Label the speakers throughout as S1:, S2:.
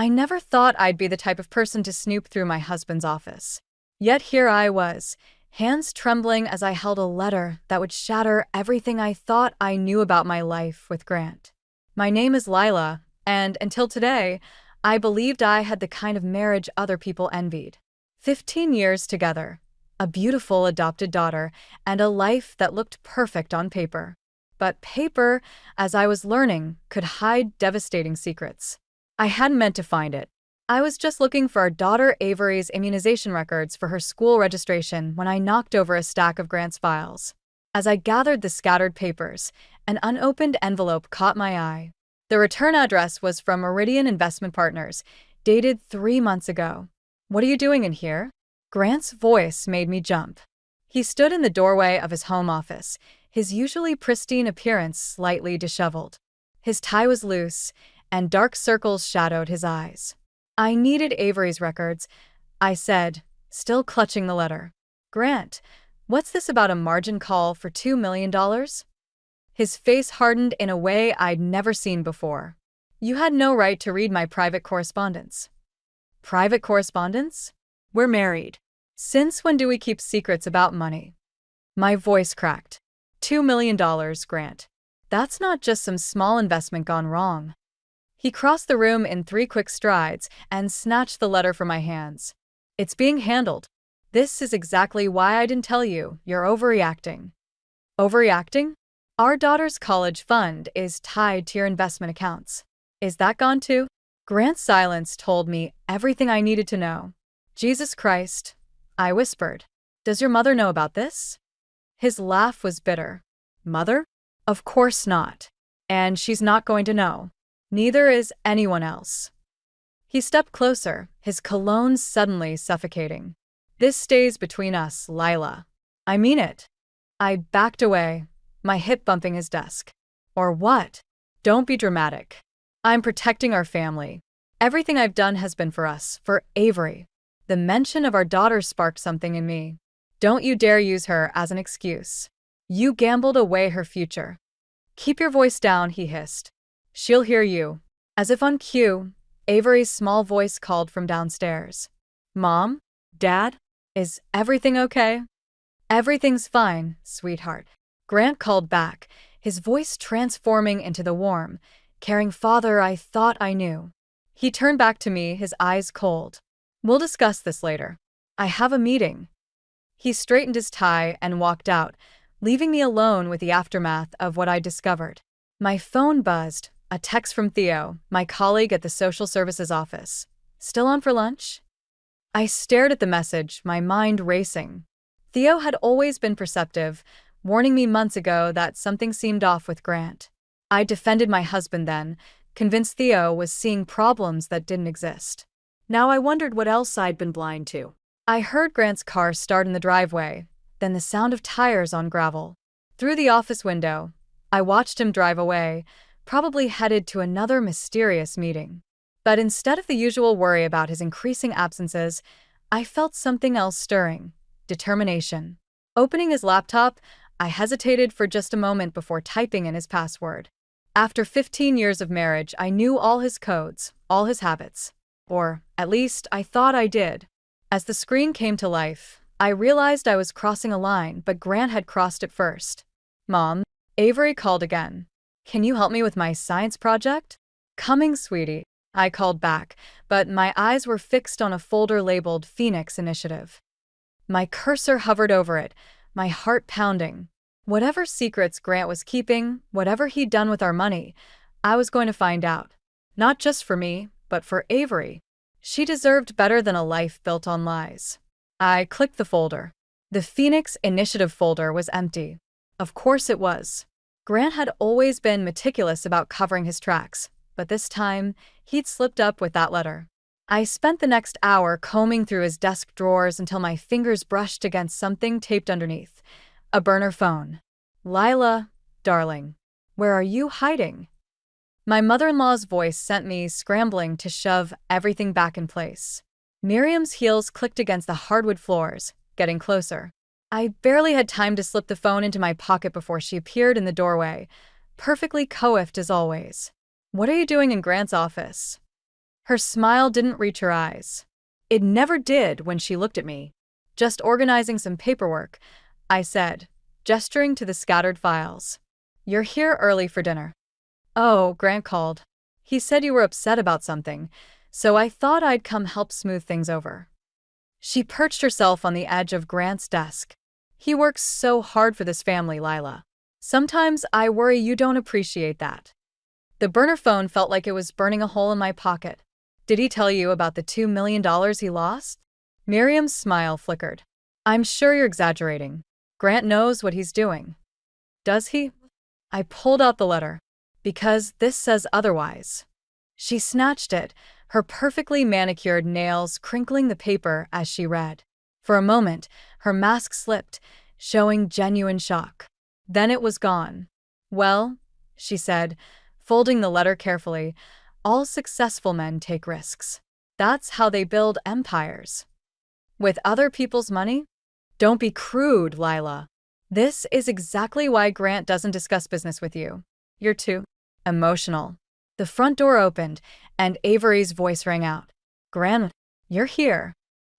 S1: I never thought I'd be the type of person to snoop through my husband's office. Yet here I was, hands trembling as I held a letter that would shatter everything I thought I knew about my life with Grant. My name is Lila, and until today, I believed I had the kind of marriage other people envied. 15 years together, a beautiful adopted daughter, and a life that looked perfect on paper. But paper, as I was learning, could hide devastating secrets. I hadn't meant to find it. I was just looking for our daughter Avery's immunization records for her school registration when I knocked over a stack of Grant's files. As I gathered the scattered papers, an unopened envelope caught my eye. The return address was from Meridian Investment Partners, dated 3 months ago. "What are you doing in here?" Grant's voice made me jump. He stood in the doorway of his home office, his usually pristine appearance slightly disheveled. His tie was loose, and dark circles shadowed his eyes. "I needed Avery's records," I said, still clutching the letter. "Grant, what's this about a margin call for $2 million? His face hardened in a way I'd never seen before. "You had no right to read my private correspondence." "Private correspondence? We're married. Since when do we keep secrets about money?" My voice cracked. $2 million, Grant. That's not just some small investment gone wrong. He crossed the room in 3 quick strides and snatched the letter from my hands. "It's being handled. This is exactly why I didn't tell you. You're overreacting." "Overreacting? Our daughter's college fund is tied to your investment accounts. Is that gone too?" Grant's silence told me everything I needed to know. "Jesus Christ," I whispered. "Does your mother know about this?" His laugh was bitter. "Mother? Of course not. And she's not going to know. Neither is anyone else." He stepped closer, his cologne suddenly suffocating. "This stays between us, Lila. I mean it." I backed away, my hip bumping his desk. "Or what? Don't be dramatic. I'm protecting our family. Everything I've done has been for us, for Avery." The mention of our daughter sparked something in me. "Don't you dare use her as an excuse. You gambled away her future." "Keep your voice down," he hissed. "She'll hear you." As if on cue, Avery's small voice called from downstairs. "Mom? Dad? Is everything okay?" "Everything's fine, sweetheart," Grant called back, his voice transforming into the warm, caring father I thought I knew. He turned back to me, his eyes cold. "We'll discuss this later. I have a meeting." He straightened his tie and walked out, leaving me alone with the aftermath of what I discovered. My phone buzzed, a text from Theo, my colleague at the social services office. "Still on for lunch?" I stared at the message, my mind racing. Theo had always been perceptive, warning me months ago that something seemed off with Grant. I defended my husband then, convinced Theo was seeing problems that didn't exist. Now I wondered what else I'd been blind to. I heard Grant's car start in the driveway, then the sound of tires on gravel. Through the office window, I watched him drive away, probably headed to another mysterious meeting. But instead of the usual worry about his increasing absences, I felt something else stirring: determination. Opening his laptop, I hesitated for just a moment before typing in his password. After 15 years of marriage, I knew all his codes, all his habits. Or, at least, I thought I did. As the screen came to life, I realized I was crossing a line, but Grant had crossed it first. "Mom," Avery called again. "Can you help me with my science project?" "Coming, sweetie," I called back, but my eyes were fixed on a folder labeled Phoenix Initiative. My cursor hovered over it, my heart pounding. Whatever secrets Grant was keeping, whatever he'd done with our money, I was going to find out. Not just for me, but for Avery. She deserved better than a life built on lies. I clicked the folder. The Phoenix Initiative folder was empty. Of course it was. Grant had always been meticulous about covering his tracks, but this time, he'd slipped up with that letter. I spent the next hour combing through his desk drawers until my fingers brushed against something taped underneath. A burner phone. "Lila, darling, where are you hiding?" My mother-in-law's voice sent me scrambling to shove everything back in place. Miriam's heels clicked against the hardwood floors, getting closer. I barely had time to slip the phone into my pocket before she appeared in the doorway, perfectly coiffed as always. "What are you doing in Grant's office?" Her smile didn't reach her eyes. It never did when she looked at me. Just organizing some paperwork, I said, gesturing to the scattered files. You're here early for dinner. Oh, Grant called. He said you were upset about something, so I thought I'd come help smooth things over. She perched herself on the edge of Grant's desk. He works so hard for this family, Lila. Sometimes I worry you don't appreciate that. The burner phone felt like it was burning a hole in my pocket. Did he tell you about the $2 million he lost? Miriam's smile flickered. I'm sure you're exaggerating. Grant knows what he's doing. Does he? I pulled out the letter. Because this says otherwise. She snatched it, her perfectly manicured nails crinkling the paper as she read. For a moment, her mask slipped, showing genuine shock. Then it was gone. Well, she said, folding the letter carefully, all successful men take risks. That's how they build empires. With other people's money? Don't be crude, Lila. This is exactly why Grant doesn't discuss business with you. You're too emotional. The front door opened, and Avery's voice rang out. Grant, you're here.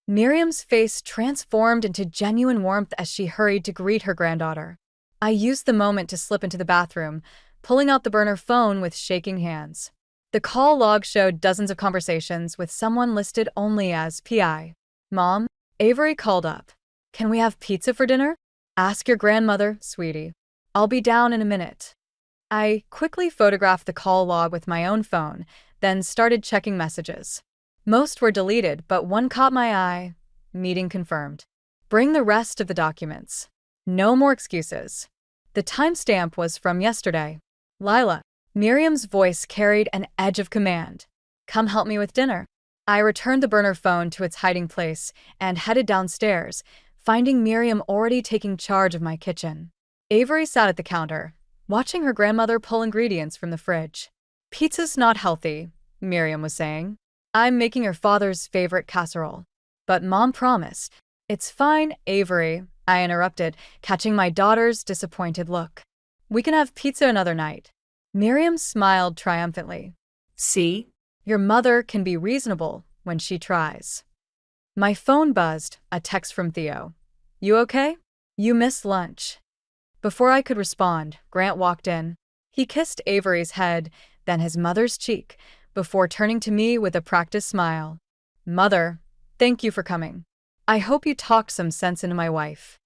S1: Miriam's face transformed into genuine warmth as she hurried to greet her granddaughter. I used the moment to slip into the bathroom, pulling out the burner phone with shaking hands. The call log showed dozens of conversations with someone listed only as PI. Mom, Avery called up. Can we have pizza for dinner? Ask your grandmother, sweetie. I'll be down in a minute. I quickly photographed the call log with my own phone, then started checking messages. Most were deleted, but one caught my eye. Meeting confirmed. Bring the rest of the documents. No more excuses. The timestamp was from yesterday. Lila. Miriam's voice carried an edge of command. Come help me with dinner. I returned the burner phone to its hiding place and headed downstairs, finding Miriam already taking charge of my kitchen. Avery sat at the counter, watching her grandmother pull ingredients from the fridge. Pizza's not healthy, Miriam was saying. I'm making your father's favorite casserole. But Mom promised. It's fine, Avery, I interrupted, catching my daughter's disappointed look. We can have pizza another night. Miriam smiled triumphantly. See? Your mother can be reasonable when she tries. My phone buzzed, a text from Theo. You okay? You missed lunch. Before I could respond, Grant walked in. He kissed Avery's head, then his mother's cheek, before turning to me with a practiced smile. Mother, thank you for coming. I hope you talked some sense into my wife.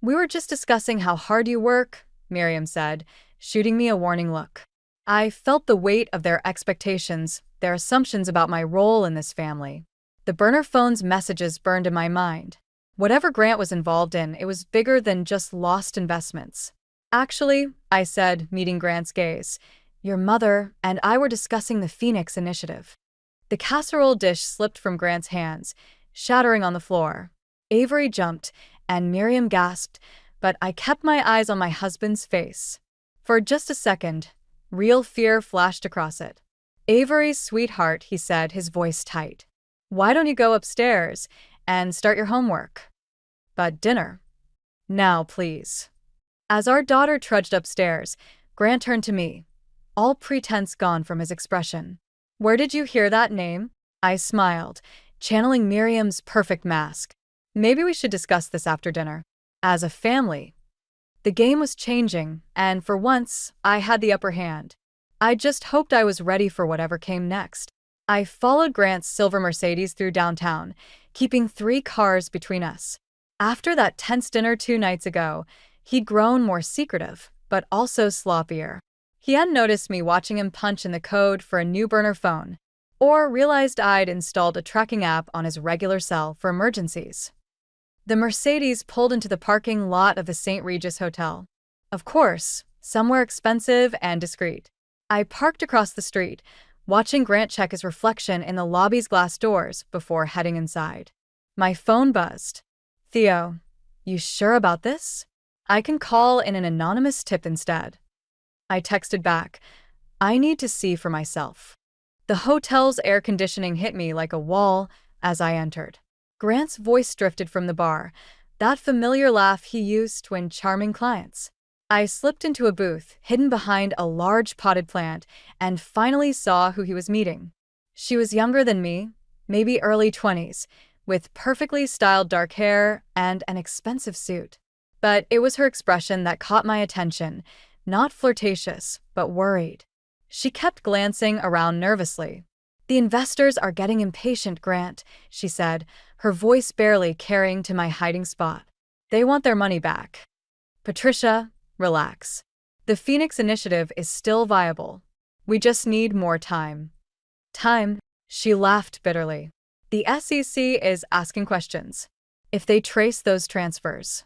S1: We were just discussing how hard you work, Miriam said, shooting me a warning look. I felt the weight of their expectations, their assumptions about my role in this family. The burner phone's messages burned in my mind. Whatever Grant was involved in, it was bigger than just lost investments. Actually, I said, meeting Grant's gaze, your mother and I were discussing the Phoenix initiative. The casserole dish slipped from Grant's hands, shattering on the floor. Avery jumped, and Miriam gasped, but I kept my eyes on my husband's face. For just a second, real fear flashed across it. Avery's sweetheart, he said, his voice tight. Why don't you go upstairs and start your homework? But dinner. Now, please. As our daughter trudged upstairs, Grant turned to me, all pretense gone from his expression. Where did you hear that name? I smiled, channeling Miriam's perfect mask. Maybe we should discuss this after dinner. As a family. The game was changing, and for once, I had the upper hand. I just hoped I was ready for whatever came next. I followed Grant's silver Mercedes through downtown, keeping 3 cars between us. After that tense dinner 2 nights ago, he'd grown more secretive, but also sloppier. He hadn't noticed me watching him punch in the code for a new burner phone, or realized I'd installed a tracking app on his regular cell for emergencies. The Mercedes pulled into the parking lot of the St. Regis Hotel. Of course, somewhere expensive and discreet. I parked across the street, watching Grant check his reflection in the lobby's glass doors before heading inside. My phone buzzed. Theo, you sure about this? I can call in an anonymous tip instead. I texted back, I need to see for myself. The hotel's air conditioning hit me like a wall as I entered. Grant's voice drifted from the bar, that familiar laugh he used when charming clients. I slipped into a booth, hidden behind a large potted plant, and finally saw who he was meeting. She was younger than me, maybe early 20s, with perfectly styled dark hair and an expensive suit. But it was her expression that caught my attention, not flirtatious, but worried. She kept glancing around nervously. "The investors are getting impatient, Grant," she said, her voice barely carrying to my hiding spot. "They want their money back. Patricia, relax. The Phoenix Initiative is still viable. We just need more time." "Time?" She laughed bitterly. "The SEC is asking questions. If they trace those transfers."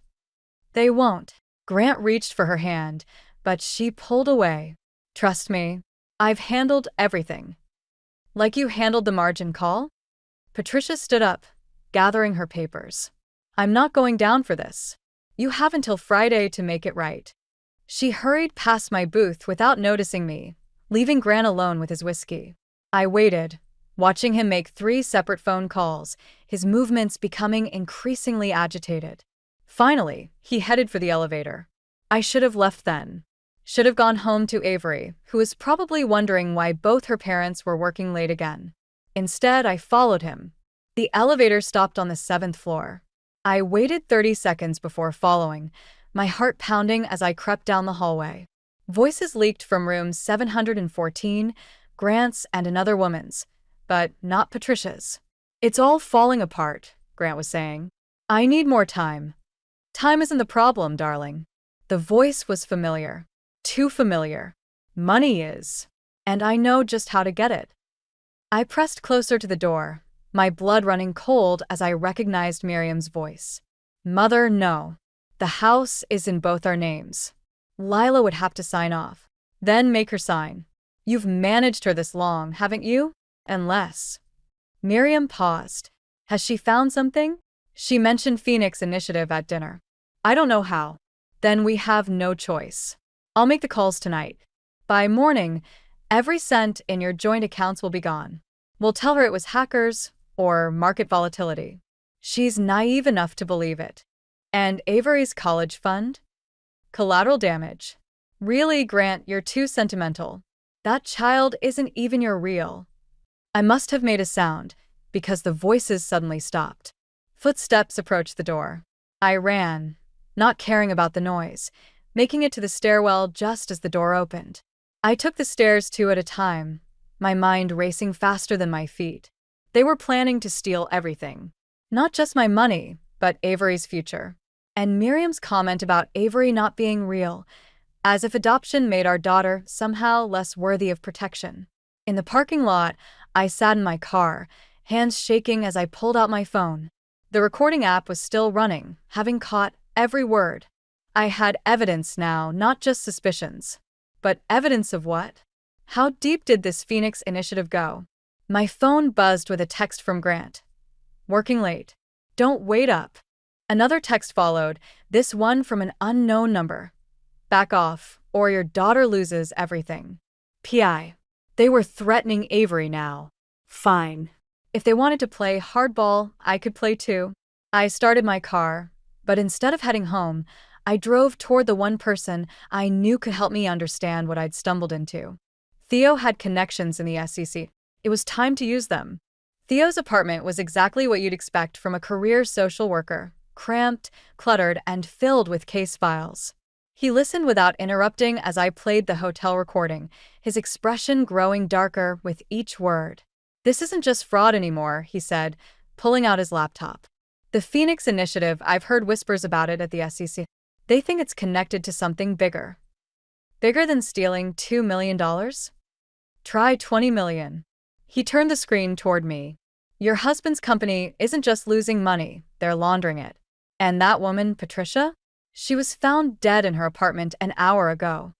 S1: "They won't." Grant reached for her hand, but she pulled away. "Trust me, I've handled everything." "Like you handled the margin call?" Patricia stood up, gathering her papers. "I'm not going down for this. You have until Friday to make it right." She hurried past my booth without noticing me, leaving Grant alone with his whiskey. I waited, watching him make 3 separate phone calls, his movements becoming increasingly agitated. Finally, he headed for the elevator. I should have left then. Should have gone home to Avery, who was probably wondering why both her parents were working late again. Instead, I followed him. The elevator stopped on the 7th floor. I waited 30 seconds before following, my heart pounding as I crept down the hallway. Voices leaked from room 714, Grant's and another woman's, but not Patricia's. "It's all falling apart," Grant was saying. "I need more time." "Time isn't the problem, darling." The voice was familiar. Too familiar. "Money is. And I know just how to get it." I pressed closer to the door, my blood running cold as I recognized Miriam's voice. "Mother, no. The house is in both our names. Lila would have to sign off. Then make her sign. You've managed her this long, haven't you? Unless." Miriam paused. "Has she found something?" "She mentioned Phoenix Initiative at dinner." "I don't know how." "Then we have no choice. I'll make the calls tonight. By morning, every cent in your joint accounts will be gone. We'll tell her it was hackers or market volatility. She's naive enough to believe it. And Avery's college fund? Collateral damage. Really, Grant, you're too sentimental. That child isn't even your real." I must have made a sound, because the voices suddenly stopped. Footsteps approached the door. I ran, not caring about the noise, making it to the stairwell just as the door opened. I took the stairs 2 at a time, my mind racing faster than my feet. They were planning to steal everything. Not just my money, but Avery's future. And Miriam's comment about Avery not being real, as if adoption made our daughter somehow less worthy of protection. In the parking lot, I sat in my car, hands shaking as I pulled out my phone. The recording app was still running, having caught every word. I had evidence now, not just suspicions. But evidence of what? How deep did this Phoenix Initiative go? My phone buzzed with a text from Grant. "Working late. Don't wait up." Another text followed, this one from an unknown number. "Back off, or your daughter loses everything." P.I. They were threatening Avery now. Fine. If they wanted to play hardball, I could play too. I started my car, but instead of heading home, I drove toward the one person I knew could help me understand what I'd stumbled into. Theo had connections in the SEC. It was time to use them. Theo's apartment was exactly what you'd expect from a career social worker, cramped, cluttered, and filled with case files. He listened without interrupting as I played the hotel recording, his expression growing darker with each word. "This isn't just fraud anymore," he said, pulling out his laptop. "The Phoenix Initiative, I've heard whispers about it at the SEC. They think it's connected to something bigger. Bigger than stealing $2 million? Try 20 million. He turned the screen toward me. "Your husband's company isn't just losing money, they're laundering it. And that woman, Patricia? She was found dead in her apartment an hour ago."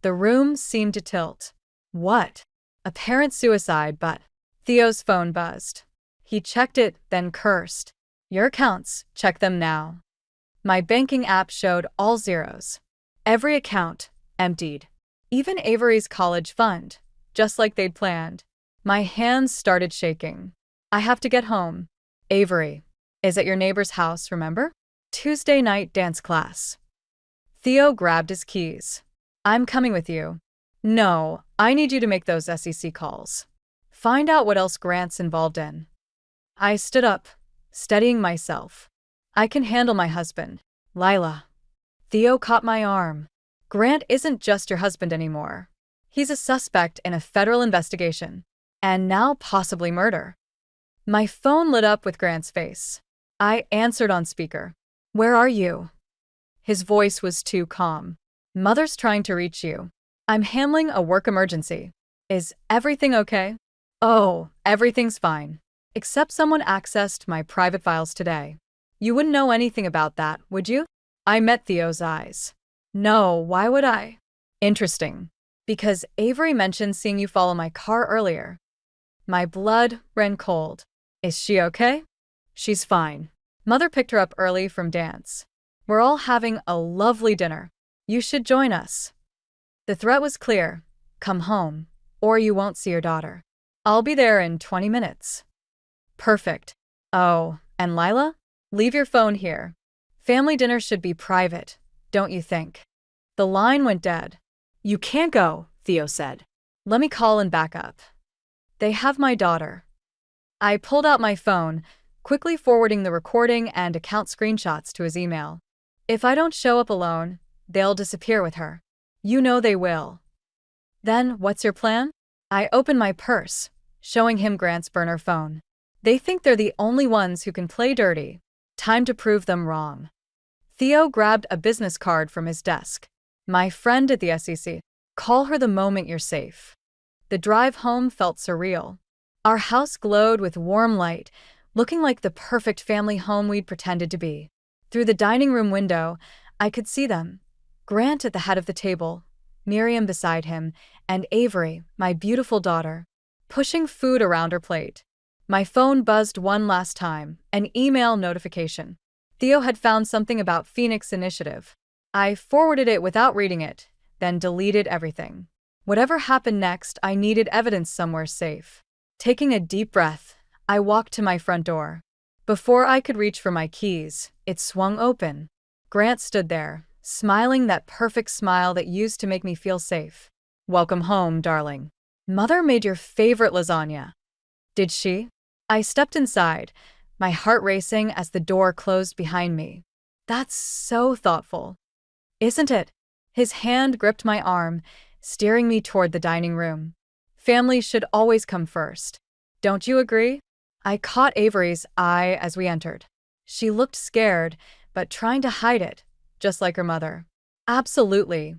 S1: The room seemed to tilt. What? Apparent suicide, but Theo's phone buzzed. He checked it, then cursed. "Your accounts, check them now." My banking app showed all zeros. Every account, emptied. Even Avery's college fund, just like they'd planned. My hands started shaking. "I have to get home." "Avery is at your neighbor's house, remember? Tuesday night dance class." Theo grabbed his keys. "I'm coming with you." "No, I need you to make those SEC calls." Find out what else Grant's involved in. I stood up, steadying myself. I can handle my husband, Lila. Theo caught my arm. Grant isn't just your husband anymore. He's a suspect in a federal investigation. And now possibly murder. My phone lit up with Grant's face. I answered on speaker. Where are you? His voice was too calm. Mother's trying to reach you. I'm handling a work emergency. Is everything okay? Oh, everything's fine. Except someone accessed my private files today. You wouldn't know anything about that, would you? I met Theo's eyes. No, why would I? Interesting. Because Avery mentioned seeing you follow my car earlier. My blood ran cold. Is she okay? She's fine. Mother picked her up early from dance. We're all having a lovely dinner. You should join us. The threat was clear. Come home, or you won't see your daughter. I'll be there in 20 minutes. Perfect. Oh, and Lila? Leave your phone here. Family dinner should be private, don't you think? The line went dead. You can't go, Theo said. Let me call and back up. They have my daughter. I pulled out my phone, quickly forwarding the recording and account screenshots to his email. If I don't show up alone, they'll disappear with her. You know they will. Then, what's your plan? I opened my purse, showing him Grant's burner phone. They think they're the only ones who can play dirty. Time to prove them wrong. Theo grabbed a business card from his desk. My friend at the SEC. Call her the moment you're safe. The drive home felt surreal. Our house glowed with warm light, looking like the perfect family home we'd pretended to be. Through the dining room window, I could see them. Grant at the head of the table, Miriam beside him, and Avery, my beautiful daughter, pushing food around her plate. My phone buzzed one last time, an email notification. Theo had found something about Phoenix Initiative. I forwarded it without reading it, then deleted everything. Whatever happened next, I needed evidence somewhere safe. Taking a deep breath, I walked to my front door. Before I could reach for my keys, it swung open. Grant stood there, smiling that perfect smile that used to make me feel safe. Welcome home, darling. Mother made your favorite lasagna. Did she? I stepped inside, my heart racing as the door closed behind me. That's so thoughtful. Isn't it? His hand gripped my arm, steering me toward the dining room. Family should always come first. Don't you agree? I caught Avery's eye as we entered. She looked scared, but trying to hide it, just like her mother. Absolutely,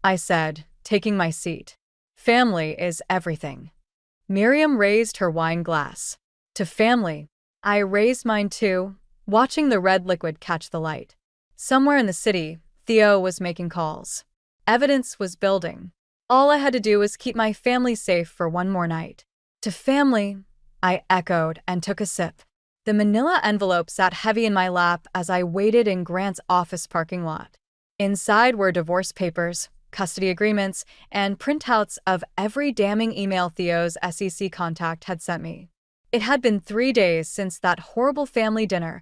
S1: I said, taking my seat. Family is everything. Miriam raised her wine glass. To family. I raised mine too, watching the red liquid catch the light. Somewhere in the city, Theo was making calls. Evidence was building. All I had to do was keep my family safe for one more night. To family, I echoed and took a sip. The manila envelope sat heavy in my lap as I waited in Grant's office parking lot. Inside were divorce papers, custody agreements, and printouts of every damning email Theo's SEC contact had sent me. It had been 3 days since that horrible family dinner,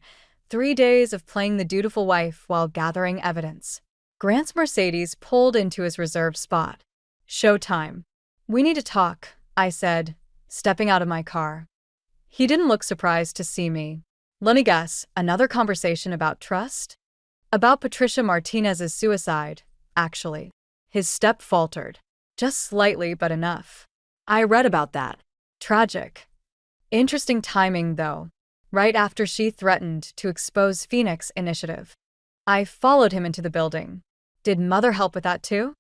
S1: 3 days of playing the dutiful wife while gathering evidence. Grant's Mercedes pulled into his reserved spot. Showtime. We need to talk, I said, stepping out of my car. He didn't look surprised to see me. Let me guess, another conversation about trust? About Patricia Martinez's suicide, actually. His step faltered. Just slightly, but enough. I read about that. Tragic. Interesting timing, though. Right after she threatened to expose Phoenix Initiative. I followed him into the building. Did Mother help with that too?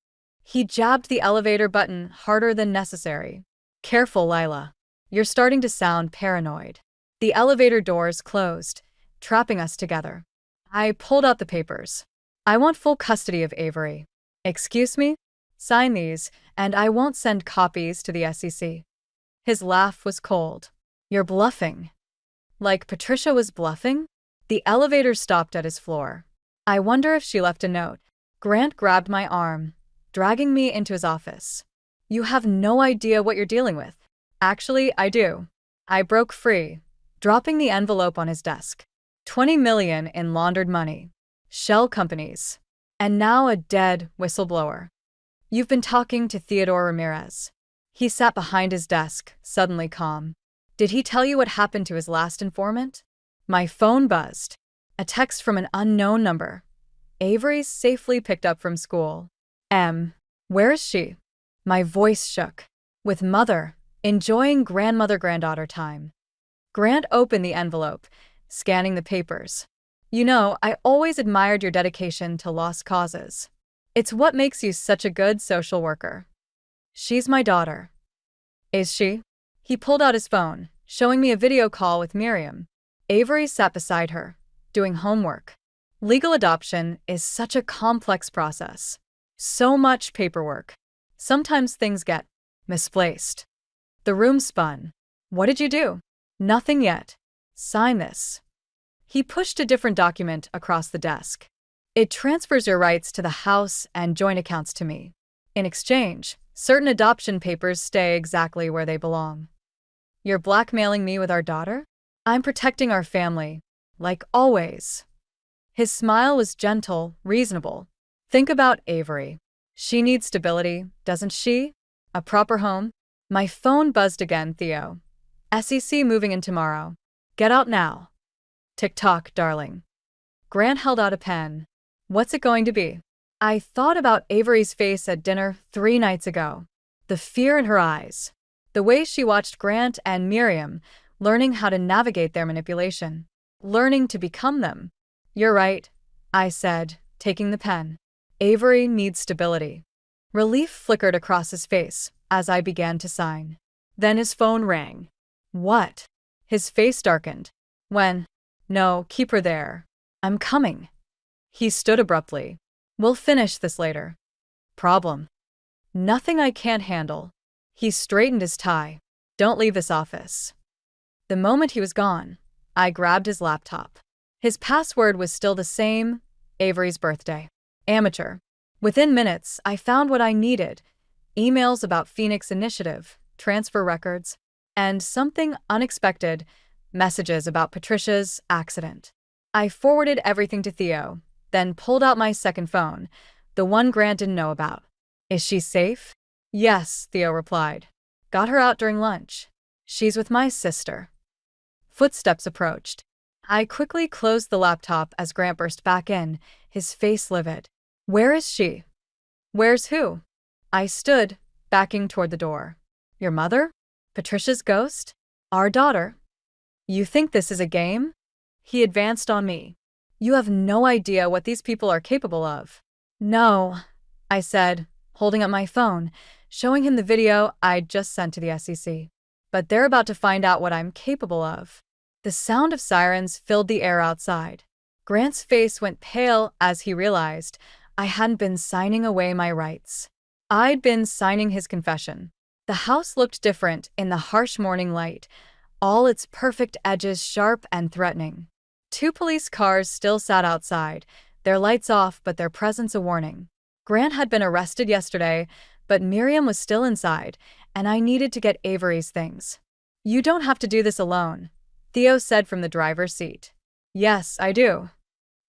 S1: He jabbed the elevator button harder than necessary. Careful, Lila. You're starting to sound paranoid. The elevator doors closed, trapping us together. I pulled out the papers. I want full custody of Avery. Excuse me? Sign these, and I won't send copies to the SEC. His laugh was cold. You're bluffing. Like Patricia was bluffing? The elevator stopped at his floor. I wonder if she left a note. Grant grabbed my arm, dragging me into his office. You have no idea what you're dealing with. Actually, I do. I broke free, dropping the envelope on his desk. 20 million in laundered money. Shell companies. And now a dead whistleblower. You've been talking to Theodore Ramirez. He sat behind his desk, suddenly calm. Did he tell you what happened to his last informant? My phone buzzed. A text from an unknown number. Avery's safely picked up from school. Where is she? My voice shook. With mother, enjoying grandmother-granddaughter time. Grant opened the envelope, scanning the papers. You know, I always admired your dedication to lost causes. It's what makes you such a good social worker. She's my daughter. Is she? He pulled out his phone, showing me a video call with Miriam. Avery sat beside her, doing homework. Legal adoption is such a complex process. So much paperwork. Sometimes things get misplaced. The room spun. What did you do? Nothing yet. Sign this. He pushed a different document across the desk. It transfers your rights to the house and joint accounts to me. In exchange, certain adoption papers stay exactly where they belong. You're blackmailing me with our daughter? I'm protecting our family, like always. His smile was gentle, reasonable. Think about Avery. She needs stability, doesn't she? A proper home? My phone buzzed again, Theo. SEC moving in tomorrow. Get out now. Tick-tock, darling. Grant held out a pen. What's it going to be? I thought about Avery's face at dinner 3 nights ago. The fear in her eyes. The way she watched Grant and Miriam, learning how to navigate their manipulation. Learning to become them. You're right, I said, taking the pen. Avery needs stability. Relief flickered across his face as I began to sign. Then his phone rang. What? His face darkened. When? No, keep her there. I'm coming. He stood abruptly. We'll finish this later. Problem. Nothing I can't handle. He straightened his tie. Don't leave this office. The moment he was gone, I grabbed his laptop. His password was still the same, Avery's birthday. Amateur. Within minutes, I found what I needed. Emails about Phoenix Initiative, transfer records, and something unexpected, messages about Patricia's accident. I forwarded everything to Theo, then pulled out my second phone, the one Grant didn't know about. Is she safe? Yes, Theo replied. Got her out during lunch. She's with my sister. Footsteps approached. I quickly closed the laptop as Grant burst back in, his face livid. Where is she? Where's who? I stood, backing toward the door. Your mother? Patricia's ghost? Our daughter? You think this is a game? He advanced on me. You have no idea what these people are capable of. No, I said, holding up my phone, showing him the video I'd just sent to the SEC. But they're about to find out what I'm capable of. The sound of sirens filled the air outside. Grant's face went pale as he realized I hadn't been signing away my rights. I'd been signing his confession. The house looked different in the harsh morning light, all its perfect edges sharp and threatening. 2 police cars still sat outside, their lights off but their presence a warning. Grant had been arrested yesterday, but Miriam was still inside, and I needed to get Avery's things. You don't have to do this alone, Theo said from the driver's seat. Yes, I do.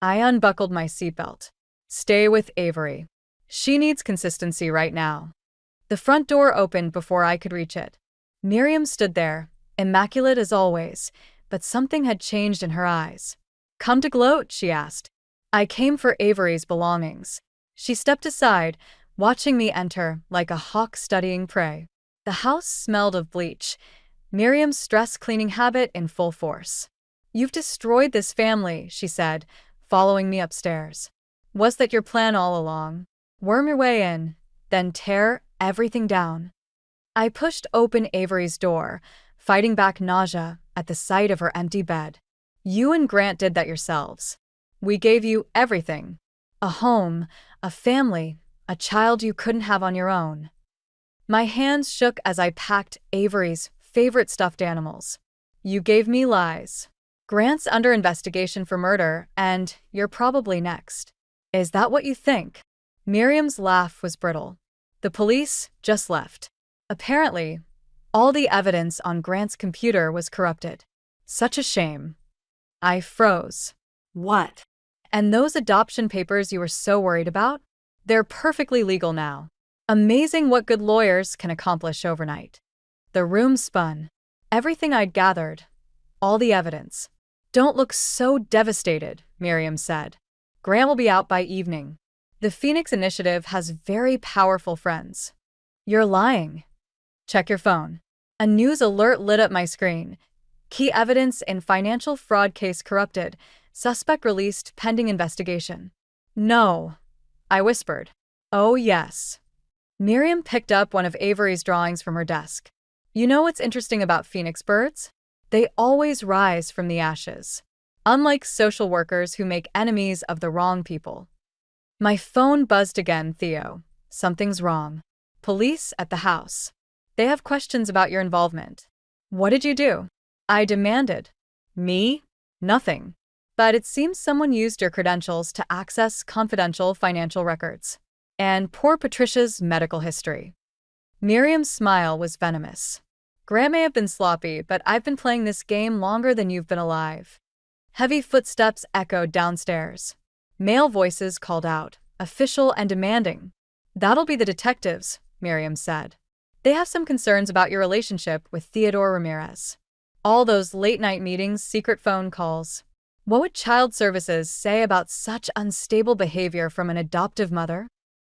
S1: I unbuckled my seatbelt. Stay with Avery. She needs consistency right now. The front door opened before I could reach it. Miriam stood there, immaculate as always, but something had changed in her eyes. Come to gloat, she asked. I came for Avery's belongings. She stepped aside, watching me enter like a hawk studying prey. The house smelled of bleach, Miriam's stress-cleaning habit in full force. You've destroyed this family, she said, following me upstairs. Was that your plan all along? Worm your way in, then tear everything down. I pushed open Avery's door, fighting back nausea at the sight of her empty bed. You and Grant did that yourselves. We gave you everything. A home, a family, a child you couldn't have on your own. My hands shook as I packed Avery's favorite stuffed animals. You gave me lies. Grant's under investigation for murder, and you're probably next. Is that what you think? Miriam's laugh was brittle. The police just left. Apparently, all the evidence on Grant's computer was corrupted. Such a shame. I froze. What? And those adoption papers you were so worried about? They're perfectly legal now. Amazing what good lawyers can accomplish overnight. The room spun. Everything I'd gathered, all the evidence. Don't look so devastated, Miriam said. Grant will be out by evening. The Phoenix Initiative has very powerful friends. You're lying. Check your phone. A news alert lit up my screen. Key evidence in financial fraud case corrupted. Suspect released pending investigation. No, I whispered. Oh, yes. Miriam picked up one of Avery's drawings from her desk. You know what's interesting about phoenix birds? They always rise from the ashes. Unlike social workers who make enemies of the wrong people. My phone buzzed again, Theo. Something's wrong. Police at the house. They have questions about your involvement. What did you do? I demanded. Me? Nothing. But it seems someone used your credentials to access confidential financial records. And poor Patricia's medical history. Miriam's smile was venomous. Grant may have been sloppy, but I've been playing this game longer than you've been alive. Heavy footsteps echoed downstairs. Male voices called out, official and demanding. That'll be the detectives, Miriam said. They have some concerns about your relationship with Theodore Ramirez. All those late-night meetings, secret phone calls. What would child services say about such unstable behavior from an adoptive mother?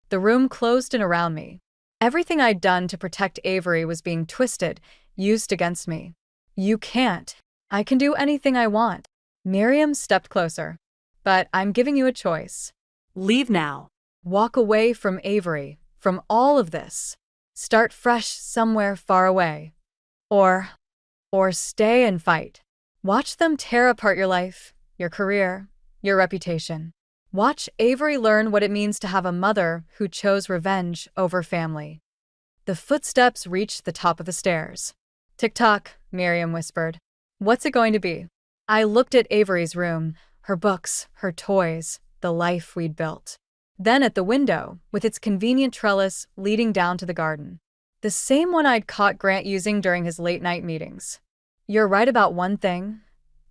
S1: The room closed in around me. Everything I'd done to protect Avery was being twisted, used against me. You can't. I can do anything I want. Miriam stepped closer. But I'm giving you a choice.
S2: Leave now.
S1: Walk away from Avery, from all of this. Start fresh somewhere far away. Or stay and fight. Watch them tear apart your life, your career, your reputation. Watch Avery learn what it means to have a mother who chose revenge over family. The footsteps reached the top of the stairs. Tick-tock, Miriam whispered. What's it going to be? I looked at Avery's room, her books, her toys, the life we'd built. Then at the window, with its convenient trellis leading down to the garden. The same one I'd caught Grant using during his late-night meetings. You're right about one thing,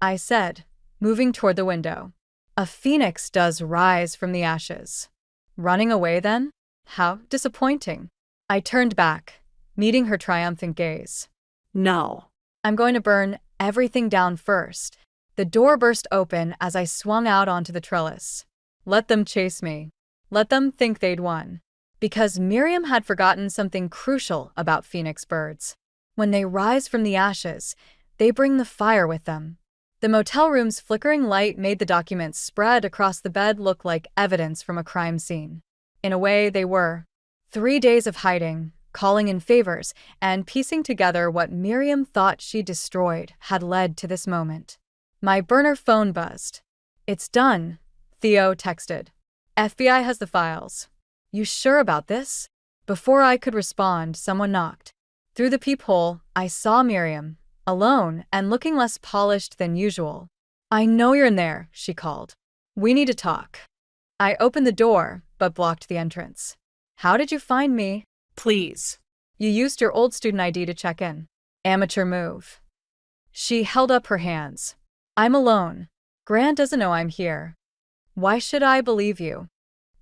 S1: I said, moving toward the window. A phoenix does rise from the ashes. Running away then? How disappointing. I turned back, meeting her triumphant gaze.
S2: No.
S1: I'm going to burn everything down first. The door burst open as I swung out onto the trellis. Let them chase me. Let them think they'd won. Because Miriam had forgotten something crucial about phoenix birds. When they rise from the ashes, they bring the fire with them. The motel room's flickering light made the documents spread across the bed look like evidence from a crime scene. In a way, they were. 3 days of hiding, calling in favors, and piecing together what Miriam thought she destroyed had led to this moment. My burner phone buzzed. It's done, Theo texted. FBI has the files. You sure about this? Before I could respond, someone knocked. Through the peephole, I saw Miriam, alone and looking less polished than usual. I know you're in there, she called. We need to talk. I opened the door, but blocked the entrance. How did you find me?
S2: Please.
S1: You used your old student ID to check in. Amateur move. She held up her hands. I'm alone. Grant doesn't know I'm here. Why should I believe you?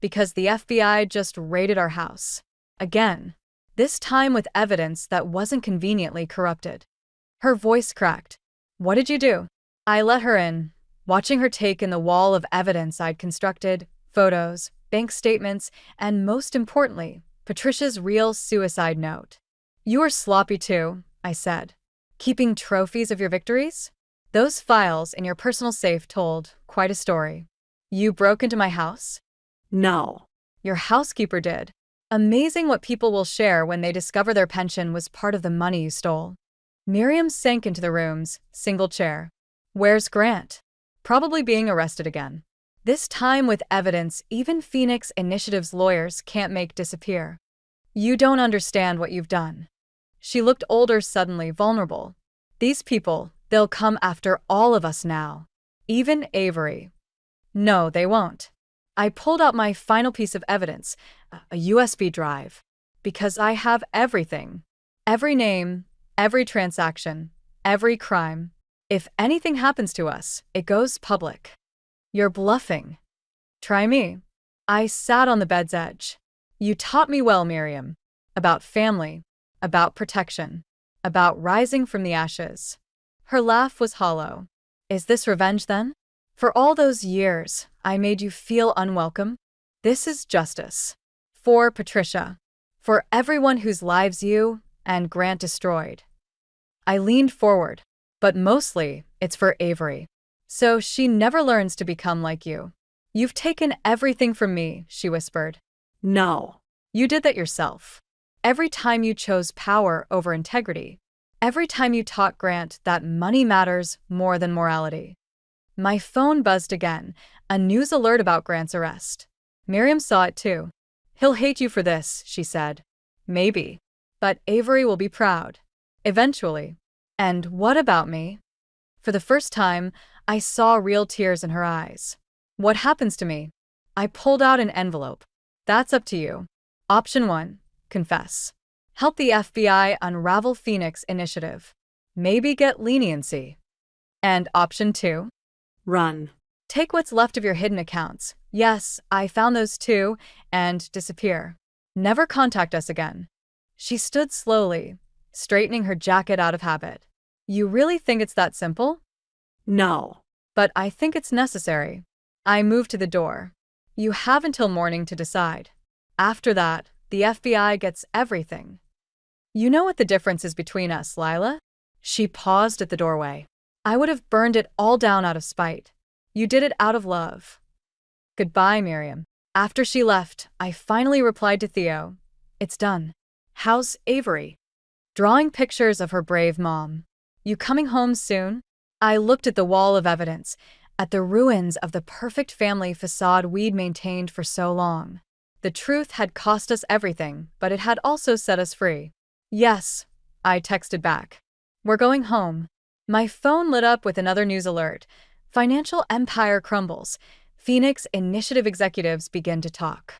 S1: Because the FBI just raided our house. Again. This time with evidence that wasn't conveniently corrupted. Her voice cracked. What did you do? I let her in, watching her take in the wall of evidence I'd constructed, photos, bank statements, and most importantly, Patricia's real suicide note. You were sloppy too, I said. Keeping trophies of your victories? Those files in your personal safe told quite a story. You broke into my house?
S2: No.
S1: Your housekeeper did. Amazing what people will share when they discover their pension was part of the money you stole. Miriam sank into the room's single chair. Where's Grant? Probably being arrested again. This time with evidence even Phoenix Initiative's lawyers can't make disappear. You don't understand what you've done. She looked older suddenly, vulnerable. These people, they'll come after all of us now. Even Avery. No, they won't. I pulled out my final piece of evidence, a USB drive. Because I have everything. Every name, every transaction, every crime. If anything happens to us, it goes public. You're bluffing. Try me. I sat on the bed's edge. You taught me well, Miriam. About family, about protection, about rising from the ashes. Her laugh was hollow. Is this revenge then? For all those years, I made you feel unwelcome? This is justice. For Patricia. For everyone whose lives you and Grant destroyed. I leaned forward. But mostly, it's for Avery. So she never learns to become like you. You've taken everything from me, she whispered.
S2: No.
S1: You did that yourself. Every time you chose power over integrity. Every time you taught Grant that money matters more than morality. My phone buzzed again, a news alert about Grant's arrest. Miriam saw it too. He'll hate you for this, she said. Maybe. But Avery will be proud. Eventually. And what about me? For the first time, I saw real tears in her eyes. What happens to me? I pulled out an envelope. That's up to you. Option 1. Confess. Help the FBI unravel Phoenix initiative. Maybe get leniency. And option 2.
S2: Run.
S1: Take what's left of your hidden accounts. Yes, I found those too, and disappear. Never contact us again. She stood slowly, straightening her jacket out of habit. You really think it's that simple?
S2: No.
S1: But I think it's necessary. I moved to the door. You have until morning to decide. After that, the FBI gets everything. You know what the difference is between us, Lila? She paused at the doorway. I would have burned it all down out of spite. You did it out of love. Goodbye, Miriam. After she left, I finally replied to Theo. It's done. How's Avery? Drawing pictures of her brave mom. You coming home soon? I looked at the wall of evidence, at the ruins of the perfect family facade we'd maintained for so long. The truth had cost us everything, but it had also set us free. Yes, I texted back. We're going home. My phone lit up with another news alert. Financial empire crumbles. Phoenix initiative executives begin to talk.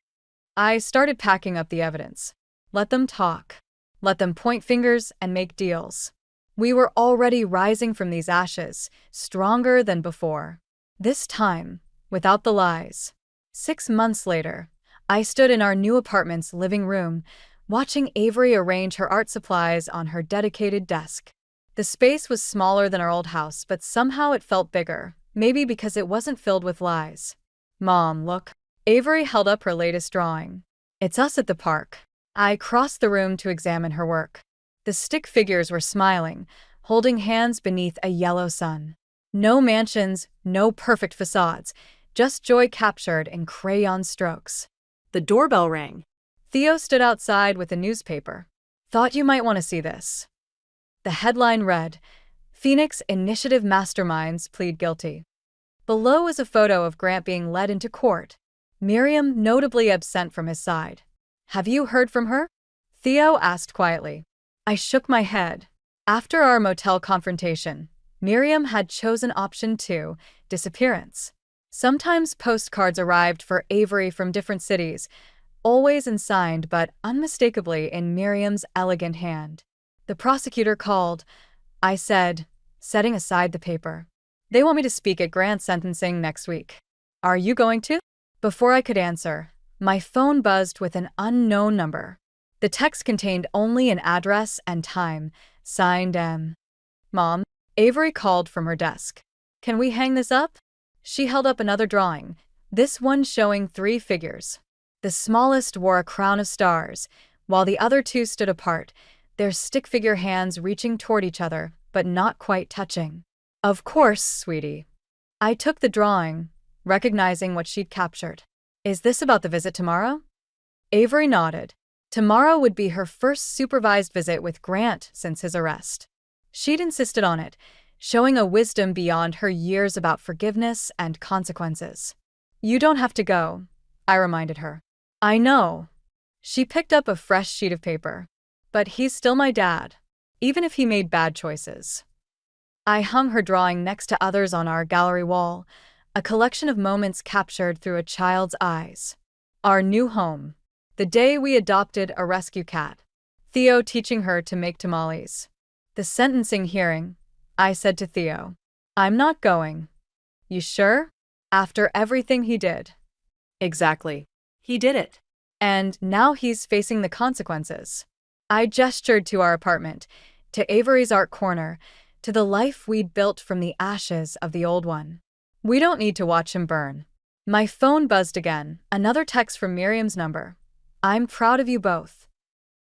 S1: I started packing up the evidence. Let them talk. Let them point fingers and make deals. We were already rising from these ashes, stronger than before. This time, without the lies. 6 months later, I stood in our new apartment's living room, watching Avery arrange her art supplies on her dedicated desk. The space was smaller than our old house, but somehow it felt bigger, maybe because it wasn't filled with lies. Mom, look. Avery held up her latest drawing. It's us at the park. I crossed the room to examine her work. The stick figures were smiling, holding hands beneath a yellow sun. No mansions, no perfect facades, just joy captured in crayon strokes.
S2: The doorbell rang.
S1: Theo stood outside with a newspaper. Thought you might want to see this. The headline read, Phoenix Initiative Masterminds Plead Guilty. Below is a photo of Grant being led into court, Miriam notably absent from his side. Have you heard from her? Theo asked quietly. I shook my head. After our motel confrontation, Miriam had chosen option 2, disappearance. Sometimes postcards arrived for Avery from different cities, always unsigned but unmistakably in Miriam's elegant hand. The prosecutor called. I said, setting aside the paper. They want me to speak at Grant's sentencing next week. Are you going to? Before I could answer, my phone buzzed with an unknown number. The text contained only an address and time, signed M. Mom, Avery called from her desk. Can we hang this up? She held up another drawing, this one showing 3 figures. The smallest wore a crown of stars, while the other 2 stood apart, their stick figure hands reaching toward each other, but not quite touching. Of course, sweetie. I took the drawing, recognizing what she'd captured. Is this about the visit tomorrow? Avery nodded. Tomorrow would be her first supervised visit with Grant since his arrest. She'd insisted on it, showing a wisdom beyond her years about forgiveness and consequences. You don't have to go, I reminded her. I know. She picked up a fresh sheet of paper. But he's still my dad, even if he made bad choices. I hung her drawing next to others on our gallery wall, a collection of moments captured through a child's eyes. Our new home. The day we adopted a rescue cat. Theo teaching her to make tamales. The sentencing hearing. I said to Theo, I'm not going. You sure? After everything he did.
S2: Exactly. He did it.
S1: And now he's facing the consequences. I gestured to our apartment, to Avery's art corner, to the life we'd built from the ashes of the old one. We don't need to watch him burn. My phone buzzed again, another text from Miriam's number. I'm proud of you both.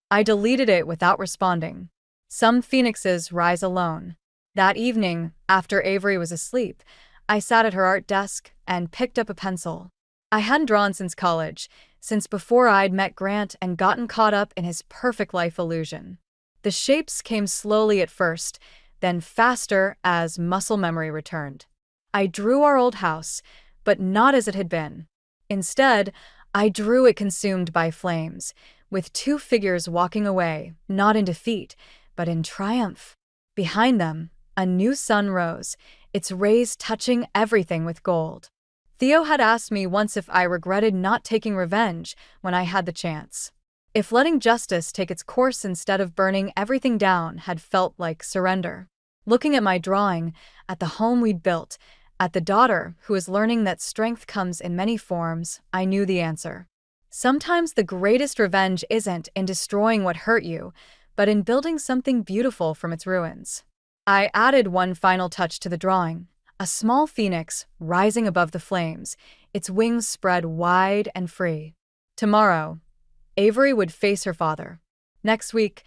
S1: I deleted it without responding. Some phoenixes rise alone. That evening, after Avery was asleep, I sat at her art desk and picked up a pencil. I hadn't drawn since college, since before I'd met Grant and gotten caught up in his perfect life illusion. The shapes came slowly at first, then faster as muscle memory returned. I drew our old house, but not as it had been. Instead, I drew it consumed by flames, with two figures walking away, not in defeat, but in triumph. Behind them, a new sun rose, its rays touching everything with gold. Theo had asked me once if I regretted not taking revenge when I had the chance. If letting justice take its course instead of burning everything down had felt like surrender. Looking at my drawing, at the home we'd built, at the daughter who is learning that strength comes in many forms, I knew the answer. Sometimes the greatest revenge isn't in destroying what hurt you, but in building something beautiful from its ruins. I added one final touch to the drawing, a small phoenix rising above the flames, its wings spread wide and free. Tomorrow, Avery would face her father. Next week,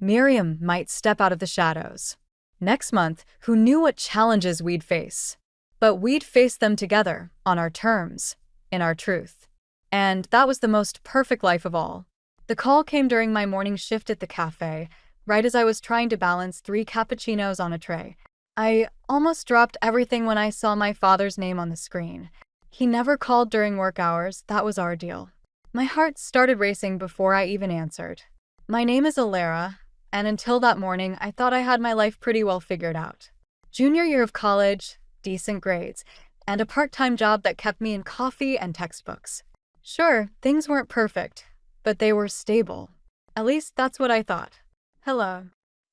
S1: Miriam might step out of the shadows. Next month, who knew what challenges we'd face? But we'd face them together, on our terms, in our truth. And that was the most perfect life of all. The call came during my morning shift at the cafe, right as I was trying to balance 3 cappuccinos on a tray. I almost dropped everything when I saw my father's name on the screen. He never called during work hours, that was our deal. My heart started racing before I even answered. My name is Alara, and until that morning, I thought I had my life pretty well figured out. Junior year of college, decent grades, and a part-time job that kept me in coffee and textbooks. Sure, things weren't perfect, but they were stable. At least that's what I thought. Hello.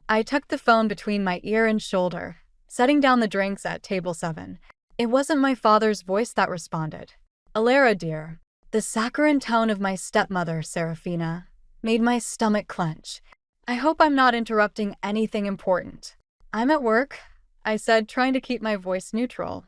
S1: I tucked the phone between my ear and shoulder, setting down the drinks at table 7. It wasn't my father's voice that responded. Alara, dear. The saccharine tone of my stepmother, Serafina, made my stomach clench. I hope I'm not interrupting anything important. I'm at work, I said, trying to keep my voice neutral.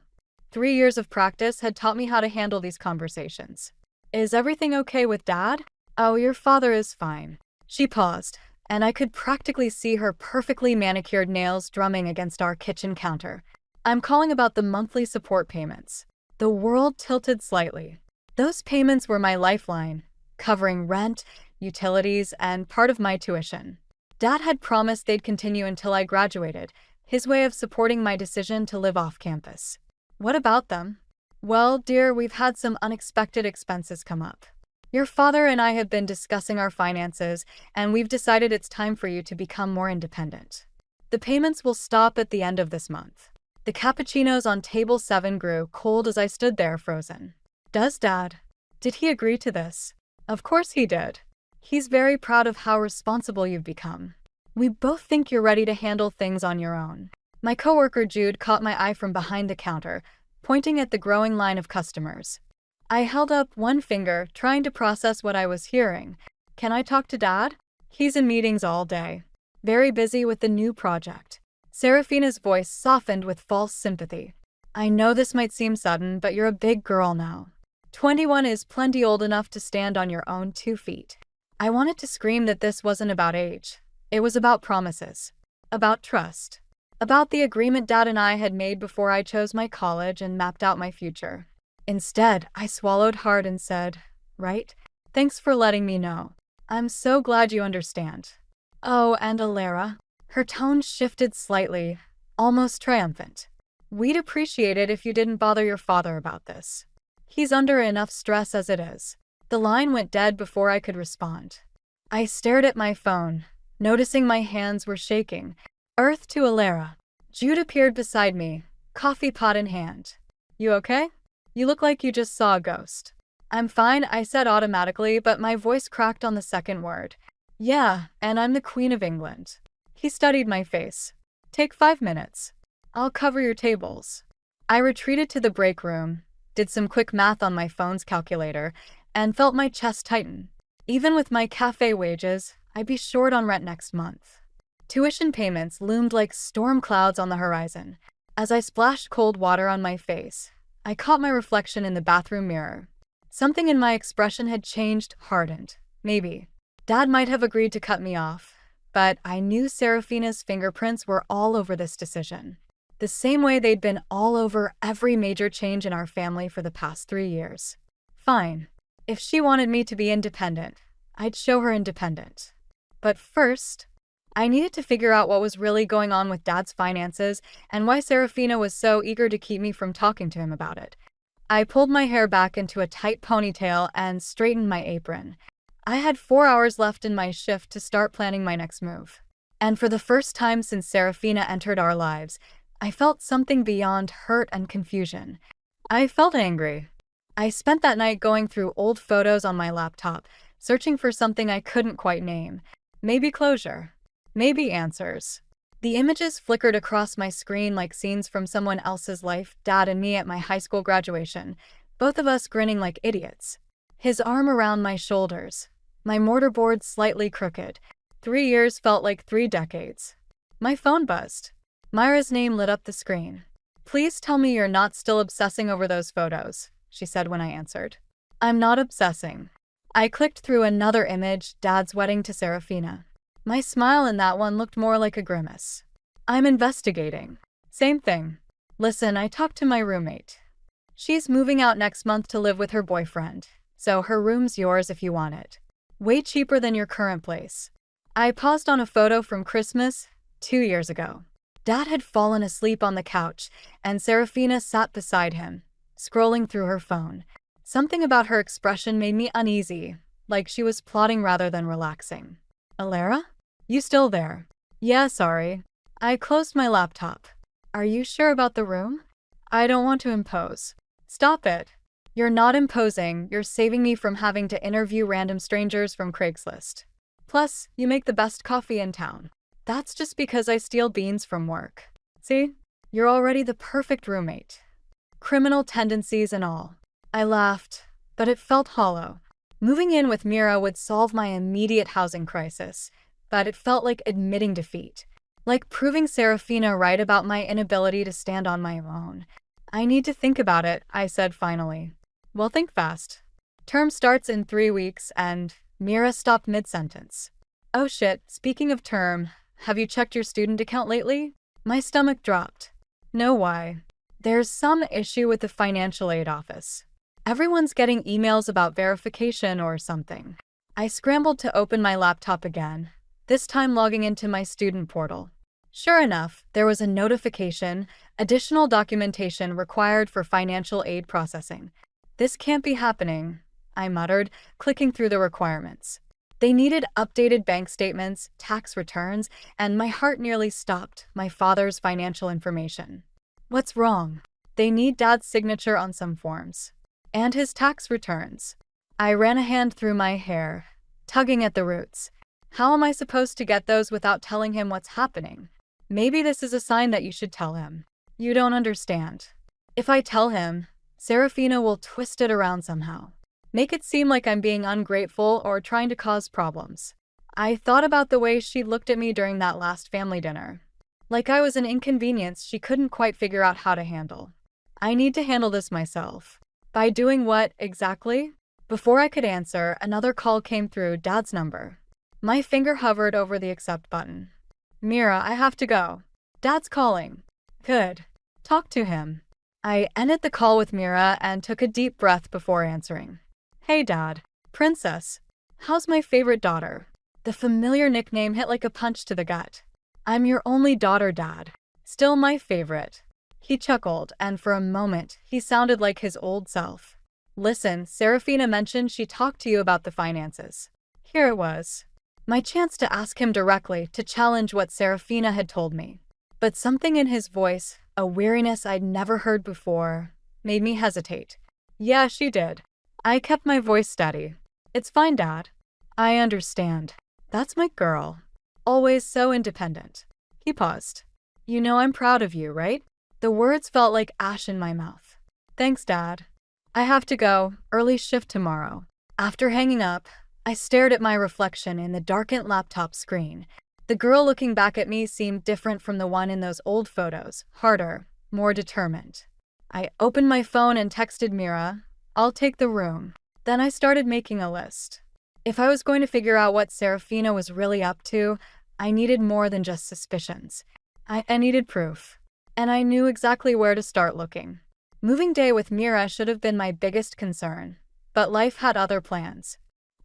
S1: 3 years of practice had taught me how to handle these conversations. Is everything okay with Dad? Oh, your father is fine. She paused, and I could practically see her perfectly manicured nails drumming against our kitchen counter. I'm calling about the monthly support payments. The world tilted slightly. Those payments were my lifeline, covering rent, utilities, and part of my tuition. Dad had promised they'd continue until I graduated, his way of supporting my decision to live off campus. What about them? Well, dear, we've had some unexpected expenses come up. Your father and I have been discussing our finances, and we've decided it's time for you to become more independent. The payments will stop at the end of this month. The cappuccinos on table 7 grew cold as I stood there frozen. Does Dad? Did he agree to this? Of course he did. He's very proud of how responsible you've become. We both think you're ready to handle things on your own. My coworker Jude caught my eye from behind the counter, pointing at the growing line of customers. I held up one finger, trying to process what I was hearing. Can I talk to Dad? He's in meetings all day, very busy with the new project. Serafina's voice softened with false sympathy. I know this might seem sudden, but you're a big girl now. 21 is plenty old enough to stand on your own 2 feet. I wanted to scream that this wasn't about age. It was about promises, about trust, about the agreement Dad and I had made before I chose my college and mapped out my future. Instead, I swallowed hard and said, right? Thanks for letting me know. I'm so glad you understand. Oh, and Alara. Her tone shifted slightly, almost triumphant. We'd appreciate it if you didn't bother your father about this. He's under enough stress as it is. The line went dead before I could respond. I stared at my phone, noticing my hands were shaking. Earth to Alara. Jude appeared beside me, coffee pot in hand. You okay? You look like you just saw a ghost. I'm fine, I said automatically, but my voice cracked on the second word. Yeah, and I'm the Queen of England. He studied my face. Take 5 minutes. I'll cover your tables. I retreated to the break room, did some quick math on my phone's calculator, and felt my chest tighten. Even with my cafe wages, I'd be short on rent next month. Tuition payments loomed like storm clouds on the horizon. As I splashed cold water on my face, I caught my reflection in the bathroom mirror. Something in my expression had changed, hardened. Maybe. Dad might have agreed to cut me off, but I knew Serafina's fingerprints were all over this decision. The same way they'd been all over every major change in our family for the past 3 years. Fine. If she wanted me to be independent, I'd show her independent. But first, I needed to figure out what was really going on with Dad's finances and why Serafina was so eager to keep me from talking to him about it. I pulled my hair back into a tight ponytail and straightened my apron. I had 4 hours left in my shift to start planning my next move. And for the first time since Serafina entered our lives, I felt something beyond hurt and confusion. I felt angry. I spent that night going through old photos on my laptop, searching for something I couldn't quite name. Maybe closure. Maybe answers. The images flickered across my screen like scenes from someone else's life, Dad and me at my high school graduation, both of us grinning like idiots. His arm around my shoulders, my mortarboard slightly crooked. 3 years felt like 3 decades. My phone buzzed. Myra's name lit up the screen. "Please tell me you're not still obsessing over those photos," she said when I answered. "I'm not obsessing." I clicked through another image, Dad's wedding to Serafina. My smile in that one looked more like a grimace. "I'm investigating." "Same thing." "Listen, I talked to my roommate. She's moving out next month to live with her boyfriend, so her room's yours if you want it. Way cheaper than your current place." I paused on a photo from Christmas 2 years ago. Dad had fallen asleep on the couch, and Serafina sat beside him, scrolling through her phone. Something about her expression made me uneasy, like she was plotting rather than relaxing. "Alara? You still there?" "Yeah, sorry." I closed my laptop. "Are you sure about the room?" "I don't want to impose." "Stop it." "You're not imposing, you're saving me from having to interview random strangers from Craigslist. Plus, you make the best coffee in town." "That's just because I steal beans from work. See? You're already the perfect roommate. Criminal tendencies and all." I laughed, but it felt hollow. Moving in with Mira would solve my immediate housing crisis, but it felt like admitting defeat. Like proving Serafina right about my inability to stand on my own. "I need to think about it," I said finally. "Well, think fast. Term starts in 3 weeks," and Mira stopped mid-sentence. "Oh shit, speaking of term, have you checked your student account lately?" My stomach dropped. "No, why?" "There's some issue with the financial aid office. Everyone's getting emails about verification or something." I scrambled to open my laptop again, this time logging into my student portal. Sure enough, there was a notification, additional documentation required for financial aid processing. "This can't be happening," I muttered, clicking through the requirements. They needed updated bank statements, tax returns, and my heart nearly stopped, my father's financial information. "What's wrong?" "They need Dad's signature on some forms. And his tax returns." I ran a hand through my hair, tugging at the roots. "How am I supposed to get those without telling him what's happening?" "Maybe this is a sign that you should tell him." "You don't understand. If I tell him, Serafina will twist it around somehow. Make it seem like I'm being ungrateful or trying to cause problems." I thought about the way she looked at me during that last family dinner. Like I was an inconvenience she couldn't quite figure out how to handle. I need to handle this myself. By doing what, exactly? Before I could answer, another call came through, Dad's number. My finger hovered over the accept button. "Mira, I have to go. Dad's calling." "Good. Talk to him." I ended the call with Mira and took a deep breath before answering. "Hey, Dad. Princess. How's my favorite daughter?" The familiar nickname hit like a punch to the gut. "I'm your only daughter, Dad. Still my favorite." He chuckled, and for a moment, he sounded like his old self. "Listen, Serafina mentioned she talked to you about the finances." Here it was. My chance to ask him directly, to challenge what Serafina had told me. But something in his voice, a weariness I'd never heard before, made me hesitate. "Yeah, she did." I kept my voice steady. "It's fine, Dad. I understand. That's my girl. Always so independent." He paused. "You know I'm proud of you, right?" The words felt like ash in my mouth. "Thanks, Dad. I have to go, early shift tomorrow." After hanging up, I stared at my reflection in the darkened laptop screen. The girl looking back at me seemed different from the one in those old photos, harder, more determined. I opened my phone and texted Mira, "I'll take the room." Then I started making a list. If I was going to figure out what Serafina was really up to, I needed more than just suspicions. I needed proof. And I knew exactly where to start looking. Moving day with Mira should have been my biggest concern, but life had other plans.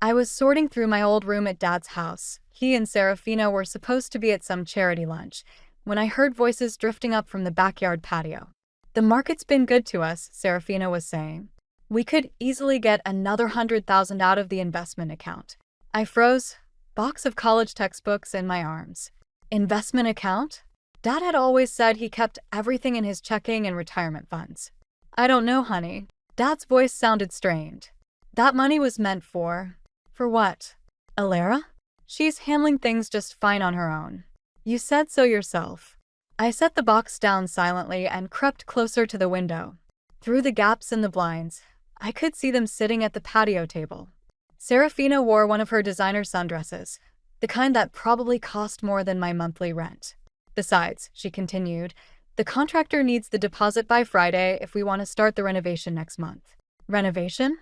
S1: I was sorting through my old room at Dad's house. He and Serafina were supposed to be at some charity lunch, when I heard voices drifting up from the backyard patio. "The market's been good to us," Serafina was saying. "We could easily get another 100,000 out of the investment account." I froze, box of college textbooks in my arms. Investment account? Dad had always said he kept everything in his checking and retirement funds. "I don't know, honey." Dad's voice sounded strained. "That money was meant for what? Alara? She's handling things just fine on her own. You said so yourself." I set the box down silently and crept closer to the window. Through the gaps in the blinds, I could see them sitting at the patio table. Serafina wore one of her designer sundresses, the kind that probably cost more than my monthly rent. "Besides," she continued, "the contractor needs the deposit by Friday if we want to start the renovation next month." Renovation?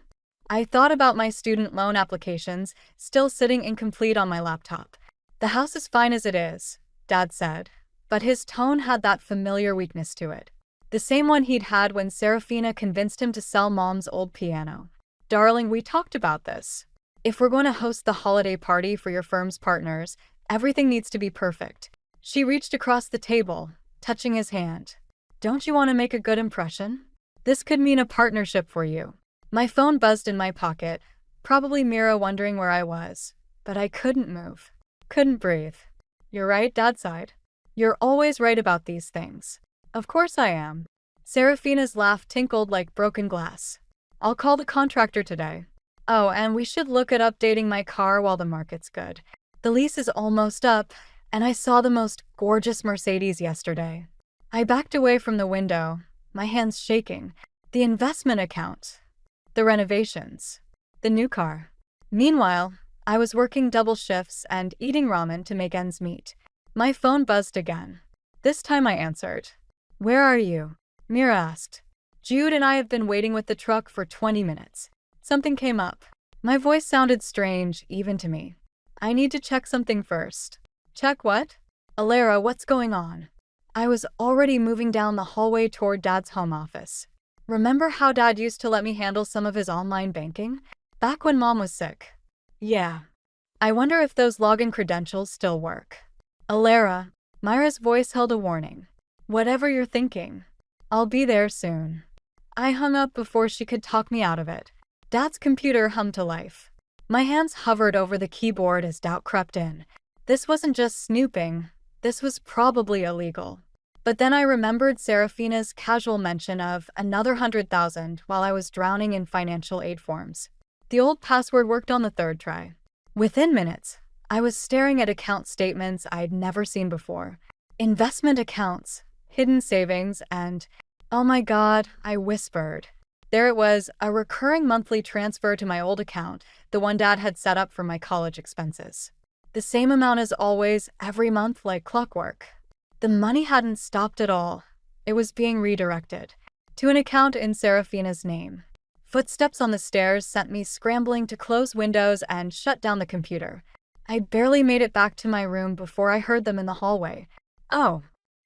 S1: I thought about my student loan applications, still sitting incomplete on my laptop. "The house is fine as it is," Dad said, but his tone had that familiar weakness to it. The same one he'd had when Serafina convinced him to sell Mom's old piano. "Darling, we talked about this. If we're going to host the holiday party for your firm's partners, everything needs to be perfect." She reached across the table, touching his hand. "Don't you want to make a good impression? This could mean a partnership for you." My phone buzzed in my pocket, probably Mira wondering where I was, but I couldn't move. Couldn't breathe. "You're right," Dad sighed. "You're always right about these things." "Of course I am." Serafina's laugh tinkled like broken glass. "I'll call the contractor today. Oh, and we should look at updating my car while the market's good. The lease is almost up, and I saw the most gorgeous Mercedes yesterday." I backed away from the window, my hands shaking. The investment account. The renovations. The new car. Meanwhile, I was working double shifts and eating ramen to make ends meet. My phone buzzed again. This time I answered. "Where are you?" Mira asked. "Jude and I have been waiting with the truck for 20 minutes. Something came up." My voice sounded strange, even to me. "I need to check something first." "Check what?" "Alara, what's going on?" I was already moving down the hallway toward Dad's home office. Remember how Dad used to let me handle some of his online banking? Back when Mom was sick. Yeah. I wonder if those login credentials still work. "Alara," Myra's voice held a warning. "Whatever you're thinking. I'll be there soon." I hung up before she could talk me out of it. Dad's computer hummed to life. My hands hovered over the keyboard as doubt crept in. This wasn't just snooping. This was probably illegal. But then I remembered Serafina's casual mention of another 100,000 while I was drowning in financial aid forms. The old password worked on the third try. Within minutes, I was staring at account statements I'd never seen before. Investment accounts, hidden savings, and, oh my God, I whispered. There it was, a recurring monthly transfer to my old account, the one Dad had set up for my college expenses. The same amount as always, every month like clockwork. The money hadn't stopped at all. It was being redirected to an account in Serafina's name. Footsteps on the stairs sent me scrambling to close windows and shut down the computer. I barely made it back to my room before I heard them in the hallway. "Oh."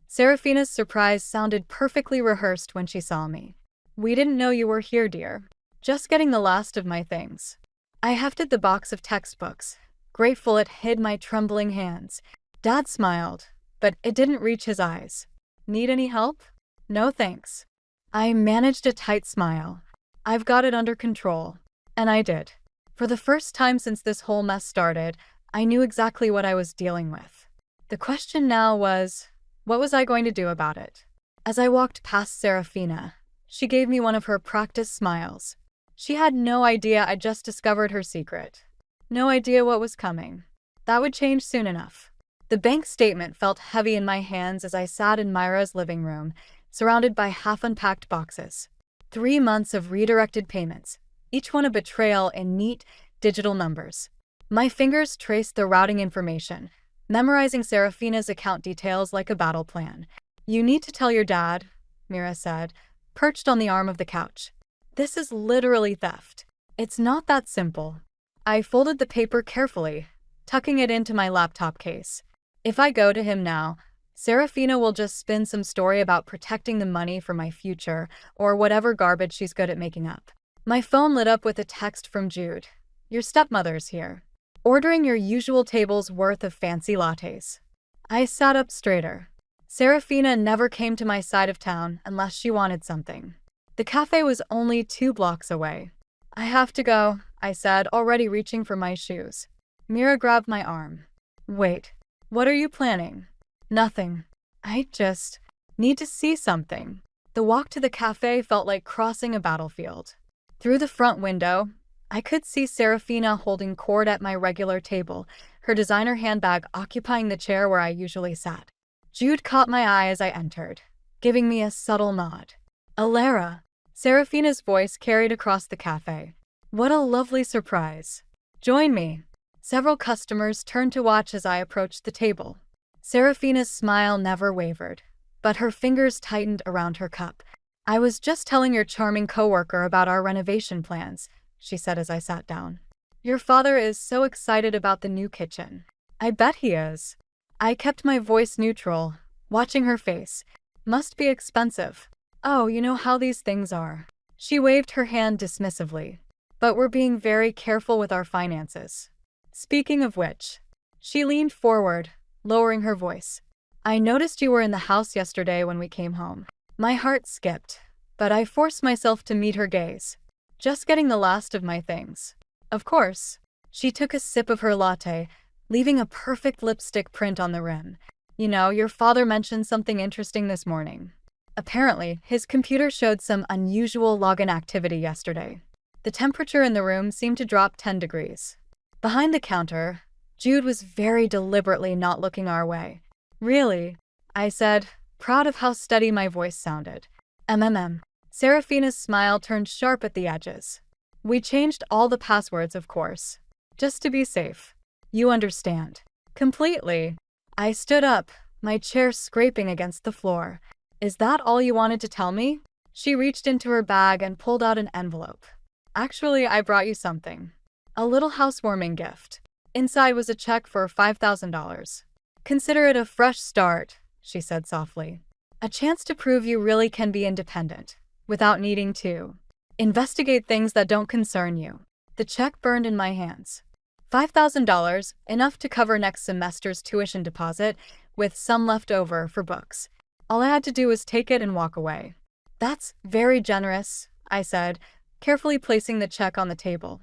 S1: Serafina's surprise sounded perfectly rehearsed when she saw me. "We didn't know you were here, dear. Just getting the last of my things." I hefted the box of textbooks, grateful it hid my trembling hands. Dad smiled, but it didn't reach his eyes. "Need any help?" "No thanks." I managed a tight smile. "I've got it under control." And I did. For the first time since this whole mess started, I knew exactly what I was dealing with. The question now was, what was I going to do about it? As I walked past Serafina, she gave me one of her practice smiles. She had no idea I'd just discovered her secret. No idea what was coming. That would change soon enough. The bank statement felt heavy in my hands as I sat in Myra's living room, surrounded by half-unpacked boxes. 3 months of redirected payments, each one a betrayal in neat, digital numbers. My fingers traced the routing information, memorizing Serafina's account details like a battle plan. "You need to tell your dad," Mira said, perched on the arm of the couch. "This is literally theft. It's not that simple." I folded the paper carefully, tucking it into my laptop case. If I go to him now, Serafina will just spin some story about protecting the money for my future, or whatever garbage she's good at making up. My phone lit up with a text from Jude. "Your stepmother's here. Ordering your usual table's worth of fancy lattes." I sat up straighter. Serafina never came to my side of town unless she wanted something. The cafe was only 2 blocks away. "I have to go," I said, already reaching for my shoes. Mira grabbed my arm. "Wait, what are you planning?" "Nothing. I just need to see something." The walk to the cafe felt like crossing a battlefield. Through the front window, I could see Serafina holding court at my regular table, her designer handbag occupying the chair where I usually sat. Jude caught my eye as I entered, giving me a subtle nod. "Alara," Serafina's voice carried across the cafe. "What a lovely surprise. Join me." Several customers turned to watch as I approached the table. Serafina's smile never wavered, but her fingers tightened around her cup. "I was just telling your charming coworker about our renovation plans," she said as I sat down. "Your father is so excited about the new kitchen." "I bet he is." I kept my voice neutral, watching her face. "Must be expensive." "Oh, you know how these things are." She waved her hand dismissively. "But we're being very careful with our finances." "Speaking of which," she leaned forward, lowering her voice. "I noticed you were in the house yesterday when we came home." My heart skipped, but I forced myself to meet her gaze. "Just getting the last of my things." "Of course." She took a sip of her latte, leaving a perfect lipstick print on the rim. "You know, your father mentioned something interesting this morning. Apparently, his computer showed some unusual login activity yesterday. The temperature in the room seemed to drop 10 degrees. Behind the counter, Jude was very deliberately not looking our way. "Really?" I said, proud of how steady my voice sounded. "MMM." Serafina's smile turned sharp at the edges. "We changed all the passwords, of course. Just to be safe. You understand." "Completely." I stood up, my chair scraping against the floor. "Is that all you wanted to tell me?" She reached into her bag and pulled out an envelope. "Actually, I brought you something. A little housewarming gift." Inside was a check for $5,000. "Consider it a fresh start," she said softly. "A chance to prove you really can be independent, without needing to investigate things that don't concern you." The check burned in my hands. $5,000, enough to cover next semester's tuition deposit, with some left over for books. All I had to do was take it and walk away. "That's very generous," I said, carefully placing the check on the table.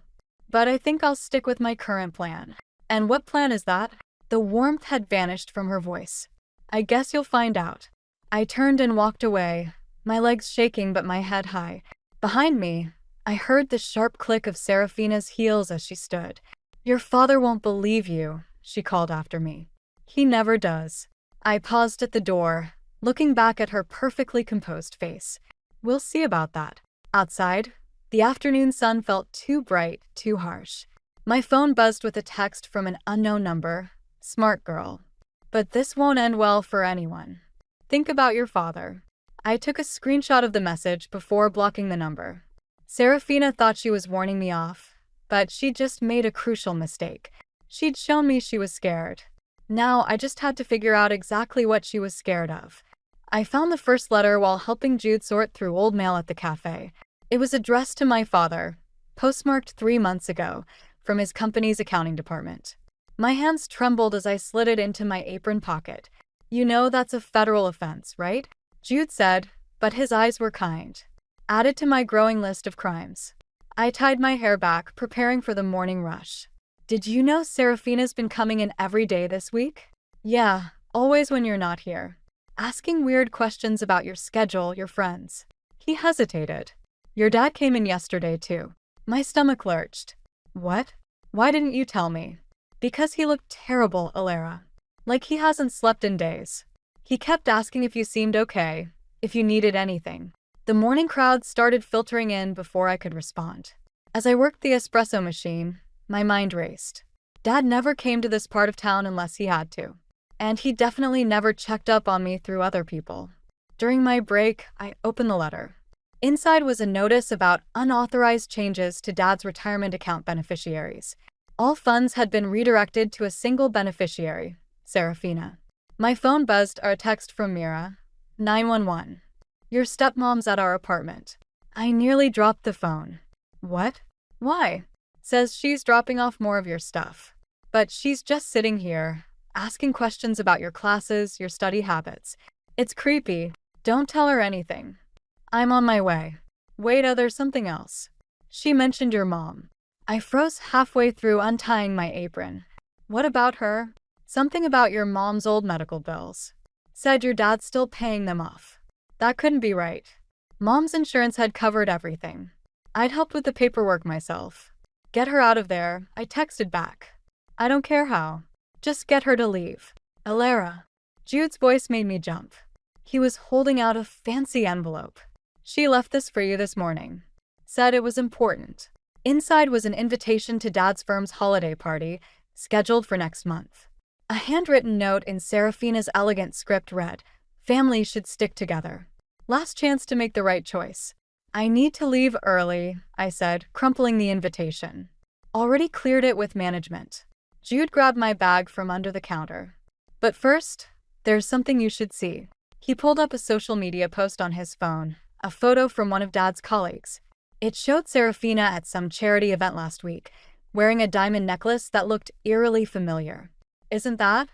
S1: "But I think I'll stick with my current plan." "And what plan is that?" The warmth had vanished from her voice. "I guess you'll find out." I turned and walked away, my legs shaking but my head high. Behind me, I heard the sharp click of Serafina's heels as she stood. "Your father won't believe you," she called after me. "He never does." I paused at the door, looking back at her perfectly composed face. "We'll see about that." Outside, the afternoon sun felt too bright, too harsh. My phone buzzed with a text from an unknown number. "Smart girl. But this won't end well for anyone. Think about your father." I took a screenshot of the message before blocking the number. Serafina thought she was warning me off, but she just made a crucial mistake. She'd shown me she was scared. Now I just had to figure out exactly what she was scared of. I found the first letter while helping Jude sort through old mail at the cafe. It was addressed to my father, postmarked 3 months ago, from his company's accounting department. My hands trembled as I slid it into my apron pocket. "You know that's a federal offense, right?" Jude said, but his eyes were kind. "Added to my growing list of crimes." I tied my hair back, preparing for the morning rush. "Did you know Serafina's been coming in every day this week?" "Yeah, always when you're not here. Asking weird questions about your schedule, your friends." He hesitated. "Your dad came in yesterday too." My stomach lurched. "What? Why didn't you tell me?" "Because he looked terrible, Alara. Like he hasn't slept in days. He kept asking if you seemed okay, if you needed anything." The morning crowd started filtering in before I could respond. As I worked the espresso machine, my mind raced. Dad never came to this part of town unless he had to. And he definitely never checked up on me through other people. During my break, I opened the letter. Inside was a notice about unauthorized changes to Dad's retirement account beneficiaries. All funds had been redirected to a single beneficiary, Serafina. My phone buzzed a text from Mira. 911. Your stepmom's at our apartment. I nearly dropped the phone. What? Why? Says she's dropping off more of your stuff. But she's just sitting here, asking questions about your classes, your study habits. It's creepy. Don't tell her anything. I'm on my way. Wait, there's something else. She mentioned your mom. I froze halfway through untying my apron. What about her? Something about your mom's old medical bills. Said your dad's still paying them off. That couldn't be right. Mom's insurance had covered everything. I'd helped with the paperwork myself. Get her out of there, I texted back. I don't care how. Just get her to leave. Alara. Jude's voice made me jump. He was holding out a fancy envelope. She left this for you this morning. Said it was important. Inside was an invitation to Dad's firm's holiday party, scheduled for next month. A handwritten note in Serafina's elegant script read, "Families should stick together. Last chance to make the right choice." I need to leave early, I said, crumpling the invitation. Already cleared it with management. Jude grabbed my bag from under the counter. But first, there's something you should see. He pulled up a social media post on his phone, a photo from one of Dad's colleagues. It showed Serafina at some charity event last week, wearing a diamond necklace that looked eerily familiar. Isn't that?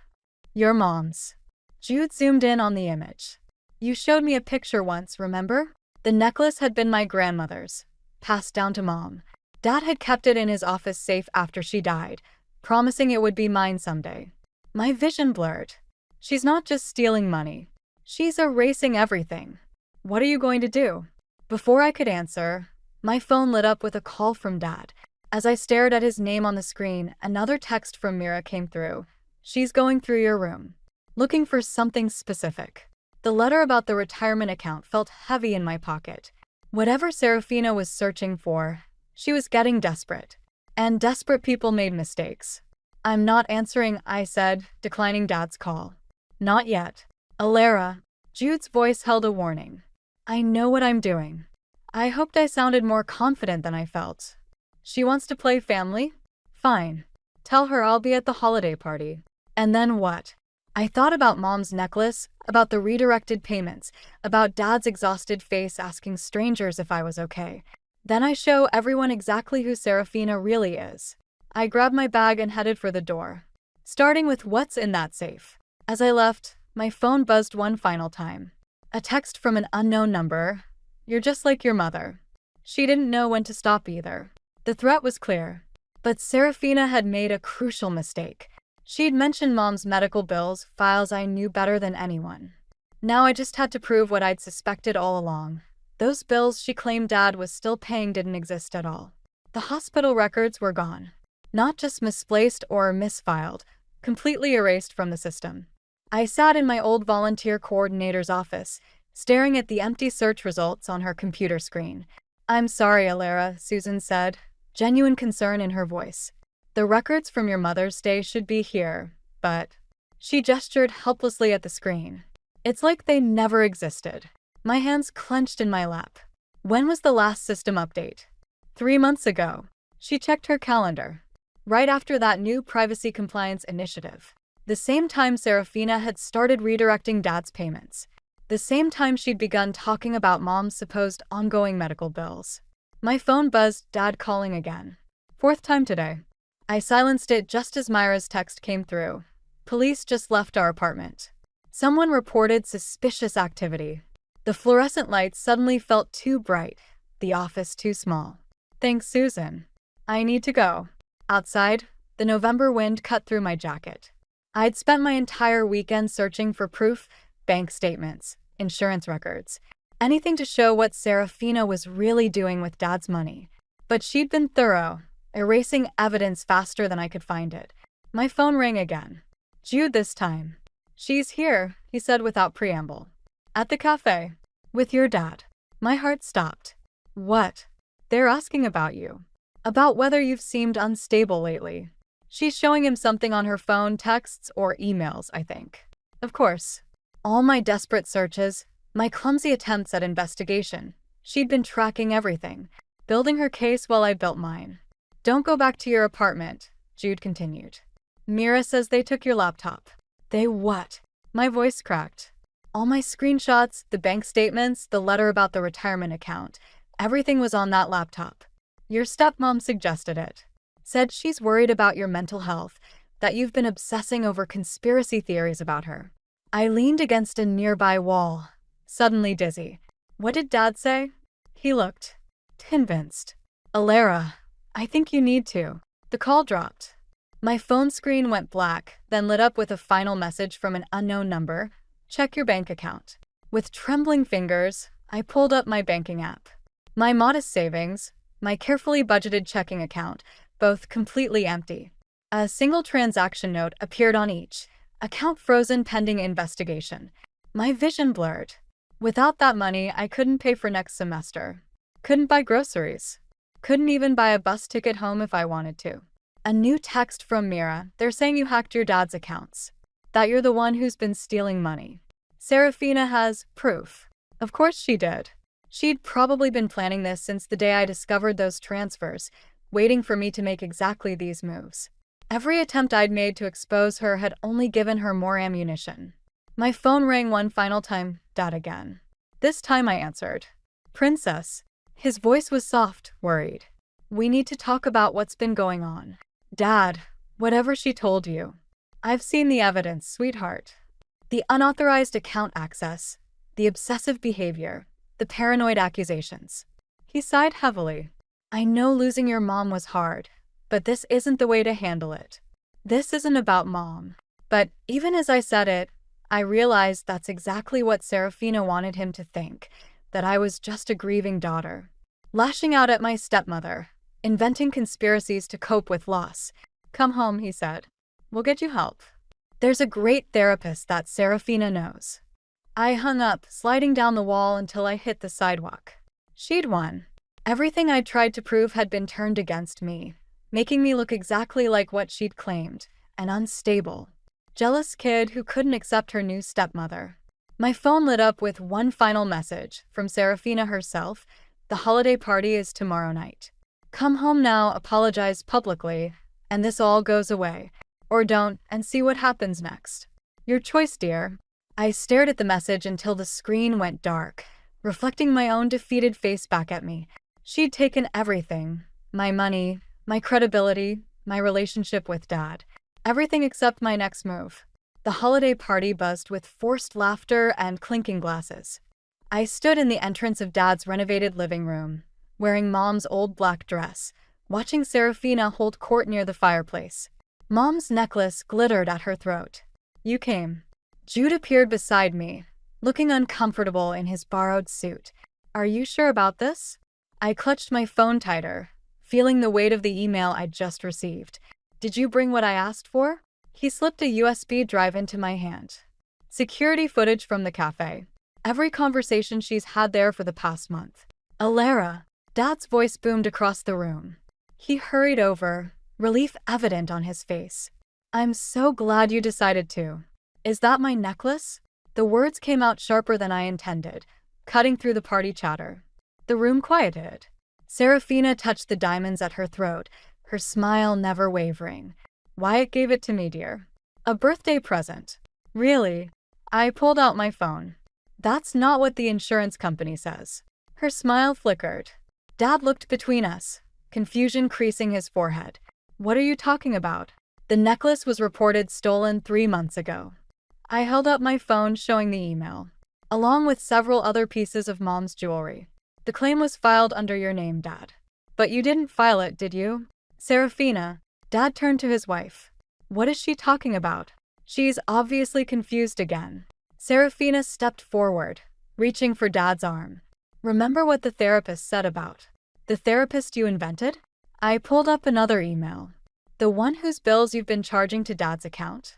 S1: Your mom's. Jude zoomed in on the image. You showed me a picture once, remember? The necklace had been my grandmother's, passed down to Mom. Dad had kept it in his office safe after she died, promising it would be mine someday. My vision blurred. She's not just stealing money. She's erasing everything. What are you going to do? Before I could answer, my phone lit up with a call from Dad. As I stared at his name on the screen, another text from Mira came through. She's going through your room, looking for something specific. The letter about the retirement account felt heavy in my pocket. Whatever Serafina was searching for, she was getting desperate. And desperate people made mistakes. I'm not answering, I said, declining Dad's call. Not yet. Alara. Jude's voice held a warning. I know what I'm doing. I hoped I sounded more confident than I felt. She wants to play family? Fine. Tell her I'll be at the holiday party. And then what? I thought about Mom's necklace, about the redirected payments, about Dad's exhausted face asking strangers if I was okay. Then I show everyone exactly who Serafina really is. I grabbed my bag and headed for the door, starting with what's in that safe. As I left, my phone buzzed one final time. A text from an unknown number. You're just like your mother. She didn't know when to stop either. The threat was clear. But Serafina had made a crucial mistake. She'd mentioned Mom's medical bills, files I knew better than anyone. Now I just had to prove what I'd suspected all along. Those bills she claimed Dad was still paying didn't exist at all. The hospital records were gone. Not just misplaced or misfiled, completely erased from the system. I sat in my old volunteer coordinator's office, staring at the empty search results on her computer screen. I'm sorry, Alara, Susan said, genuine concern in her voice. The records from your Mother's Day should be here, but... She gestured helplessly at the screen. It's like they never existed. My hands clenched in my lap. When was the last system update? 3 months ago. She checked her calendar. Right after that new privacy compliance initiative. The same time Serafina had started redirecting Dad's payments. The same time she'd begun talking about Mom's supposed ongoing medical bills. My phone buzzed, Dad calling again. 4th time today. I silenced it just as Myra's text came through. Police just left our apartment. Someone reported suspicious activity. The fluorescent lights suddenly felt too bright, the office too small. Thanks, Susan. I need to go. Outside, the November wind cut through my jacket. I'd spent my entire weekend searching for proof, bank statements, insurance records, anything to show what Serafina was really doing with Dad's money. But she'd been thorough, erasing evidence faster than I could find it. My phone rang again. Jude this time. She's here, he said without preamble. At the cafe. With your dad. My heart stopped. What? They're asking about you. About whether you've seemed unstable lately. She's showing him something on her phone, texts, or emails, I think. Of course. All my desperate searches, my clumsy attempts at investigation. She'd been tracking everything, building her case while I built mine. Don't go back to your apartment, Jude continued. Mira says they took your laptop. They what? My voice cracked. All my screenshots, the bank statements, the letter about the retirement account, everything was on that laptop. Your stepmom suggested it. Said she's worried about your mental health, that you've been obsessing over conspiracy theories about her. I leaned against a nearby wall, suddenly dizzy. What did Dad say? He looked convinced. Alara, I think you need to. The call dropped. My phone screen went black, then lit up with a final message from an unknown number. Check your bank account. With trembling fingers, I pulled up my banking app. My modest savings, my carefully budgeted checking account, both completely empty. A single transaction note appeared on each. Account frozen pending investigation. My vision blurred. Without that money, I couldn't pay for next semester. Couldn't buy groceries. Couldn't even buy a bus ticket home if I wanted to. A new text from Mira. They're saying you hacked your dad's accounts. That you're the one who's been stealing money. Serafina has proof. Of course she did. She'd probably been planning this since the day I discovered those transfers, waiting for me to make exactly these moves. Every attempt I'd made to expose her had only given her more ammunition. My phone rang one final time, Dad again. This time I answered. Princess. His voice was soft, worried. We need to talk about what's been going on. Dad, whatever she told you. I've seen the evidence, sweetheart. The unauthorized account access, the obsessive behavior, the paranoid accusations. He sighed heavily. I know losing your mom was hard, but this isn't the way to handle it. This isn't about Mom. But even as I said it, I realized that's exactly what Serafina wanted him to think, that I was just a grieving daughter. Lashing out at my stepmother, inventing conspiracies to cope with loss. Come home, he said. We'll get you help. There's a great therapist that Serafina knows. I hung up, sliding down the wall until I hit the sidewalk. She'd won. Everything I'd tried to prove had been turned against me, making me look exactly like what she'd claimed, an unstable, jealous kid who couldn't accept her new stepmother. My phone lit up with one final message from Serafina herself. The holiday party is tomorrow night. Come home now, apologize publicly, and this all goes away. Or don't, and see what happens next. Your choice, dear. I stared at the message until the screen went dark, reflecting my own defeated face back at me. She'd taken everything. My money, my credibility, my relationship with Dad. Everything except my next move. The holiday party buzzed with forced laughter and clinking glasses. I stood in the entrance of Dad's renovated living room, wearing Mom's old black dress, watching Serafina hold court near the fireplace. Mom's necklace glittered at her throat. You came. Jude appeared beside me, looking uncomfortable in his borrowed suit. Are you sure about this? I clutched my phone tighter, feeling the weight of the email I'd just received. Did you bring what I asked for? He slipped a USB drive into my hand. Security footage from the cafe. Every conversation she's had there for the past month. Alara. Dad's voice boomed across the room. He hurried over, relief evident on his face. I'm so glad you decided to. Is that my necklace? The words came out sharper than I intended, cutting through the party chatter. The room quieted. Serafina touched the diamonds at her throat, her smile never wavering. Wyatt gave it to me, dear. A birthday present. Really? I pulled out my phone. That's not what the insurance company says. Her smile flickered. Dad looked between us, confusion creasing his forehead. What are you talking about? The necklace was reported stolen 3 months ago. I held up my phone showing the email, along with several other pieces of Mom's jewelry. The claim was filed under your name, Dad. But you didn't file it, did you? Serafina. Dad turned to his wife. What is she talking about? She's obviously confused again. Serafina stepped forward, reaching for Dad's arm. Remember what the therapist said about the therapist you invented? I pulled up another email. The one whose bills you've been charging to Dad's account.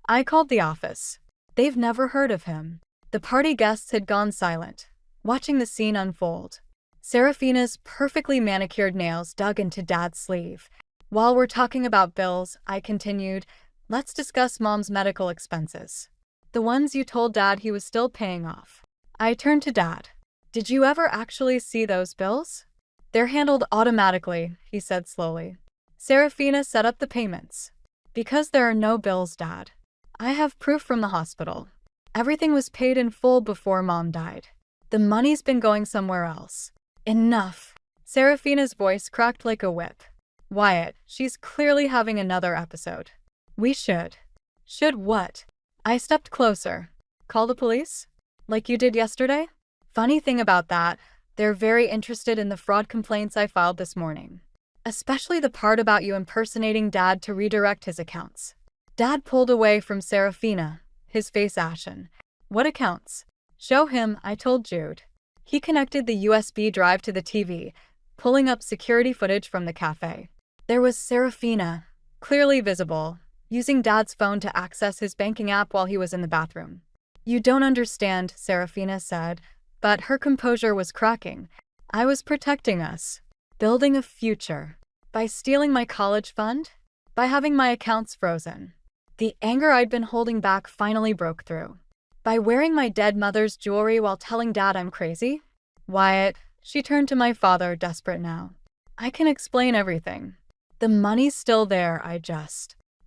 S1: I called the office. They've never heard of him. The party guests had gone silent, watching the scene unfold. Serafina's perfectly manicured nails dug into Dad's sleeve. While we're talking about bills, I continued, let's discuss Mom's medical expenses. The ones you told Dad he was still paying off. I turned to Dad. Did you ever actually see those bills? They're handled automatically, he said slowly. Serafina set up the payments. Because there are no bills, Dad. I have proof from the hospital. Everything was paid in full before Mom died. The money's been going somewhere else. Enough. Serafina's voice cracked like a whip. Wyatt, she's clearly having another episode. We should. Should what? I stepped closer. Call the police? Like you did yesterday? Funny thing about that, they're very interested in the fraud complaints I filed this morning. Especially the part about you impersonating Dad to redirect his accounts. Dad pulled away from Serafina, his face ashen. What accounts? Show him, I told Jude. He connected the USB drive to the TV, pulling up security footage from the cafe. There was Serafina, clearly visible, using Dad's phone to access his banking app while he was in the bathroom. You don't understand, Serafina said, but her composure was cracking. I was protecting us, building a future. By stealing my college fund? By having my accounts frozen. The anger I'd been holding back finally broke through. By wearing my dead mother's jewelry while telling Dad I'm crazy? Wyatt, she turned to my father, desperate now. I can explain everything. The money's still there,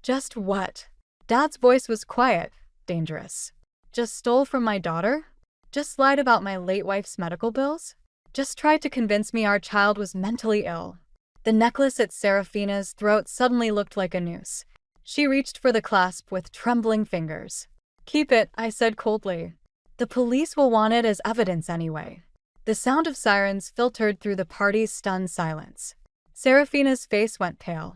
S1: Just what? Dad's voice was quiet, dangerous. Just stole from my daughter? Just lied about my late wife's medical bills? Just tried to convince me our child was mentally ill. The necklace at Serafina's throat suddenly looked like a noose. She reached for the clasp with trembling fingers. Keep it, I said coldly. The police will want it as evidence anyway. The sound of sirens filtered through the party's stunned silence. Serafina's face went pale.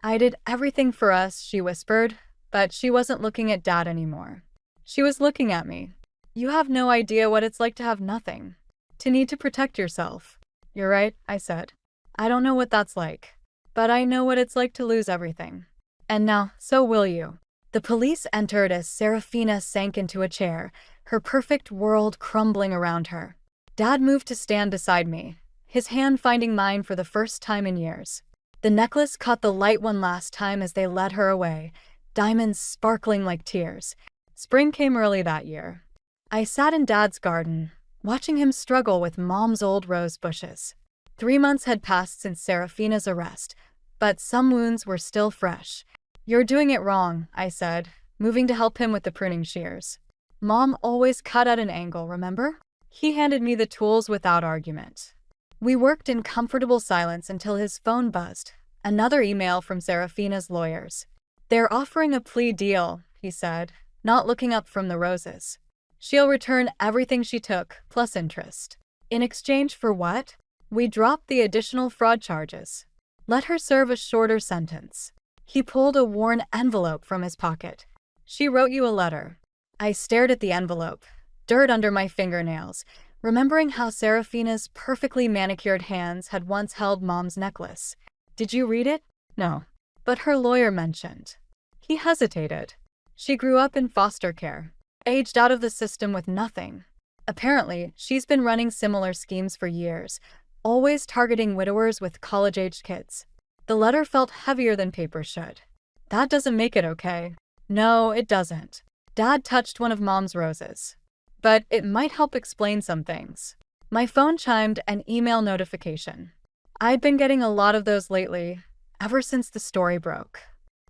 S1: I did everything for us, she whispered, but she wasn't looking at Dad anymore. She was looking at me. You have no idea what it's like to have nothing. To need to protect yourself. You're right, I said. I don't know what that's like. But I know what it's like to lose everything. And now, so will you. The police entered as Serafina sank into a chair, her perfect world crumbling around her. Dad moved to stand beside me, his hand finding mine for the first time in years. The necklace caught the light one last time as they led her away, diamonds sparkling like tears. Spring came early that year. I sat in Dad's garden, watching him struggle with Mom's old rose bushes. 3 months had passed since Serafina's arrest, but some wounds were still fresh. You're doing it wrong, I said, moving to help him with the pruning shears. Mom always cut at an angle, remember? He handed me the tools without argument. We worked in comfortable silence until his phone buzzed. Another email from Serafina's lawyers. They're offering a plea deal, he said, not looking up from the roses. She'll return everything she took, plus interest. In exchange for what? We dropped the additional fraud charges. Let her serve a shorter sentence. He pulled a worn envelope from his pocket. She wrote you a letter. I stared at the envelope, dirt under my fingernails, remembering how Serafina's perfectly manicured hands had once held Mom's necklace. Did you read it? No. But her lawyer mentioned. He hesitated. She grew up in foster care, aged out of the system with nothing. Apparently, she's been running similar schemes for years, always targeting widowers with college-aged kids. The letter felt heavier than paper should. That doesn't make it okay. No, it doesn't. Dad touched one of Mom's roses. But it might help explain some things. My phone chimed an email notification. I'd been getting a lot of those lately, ever since the story broke.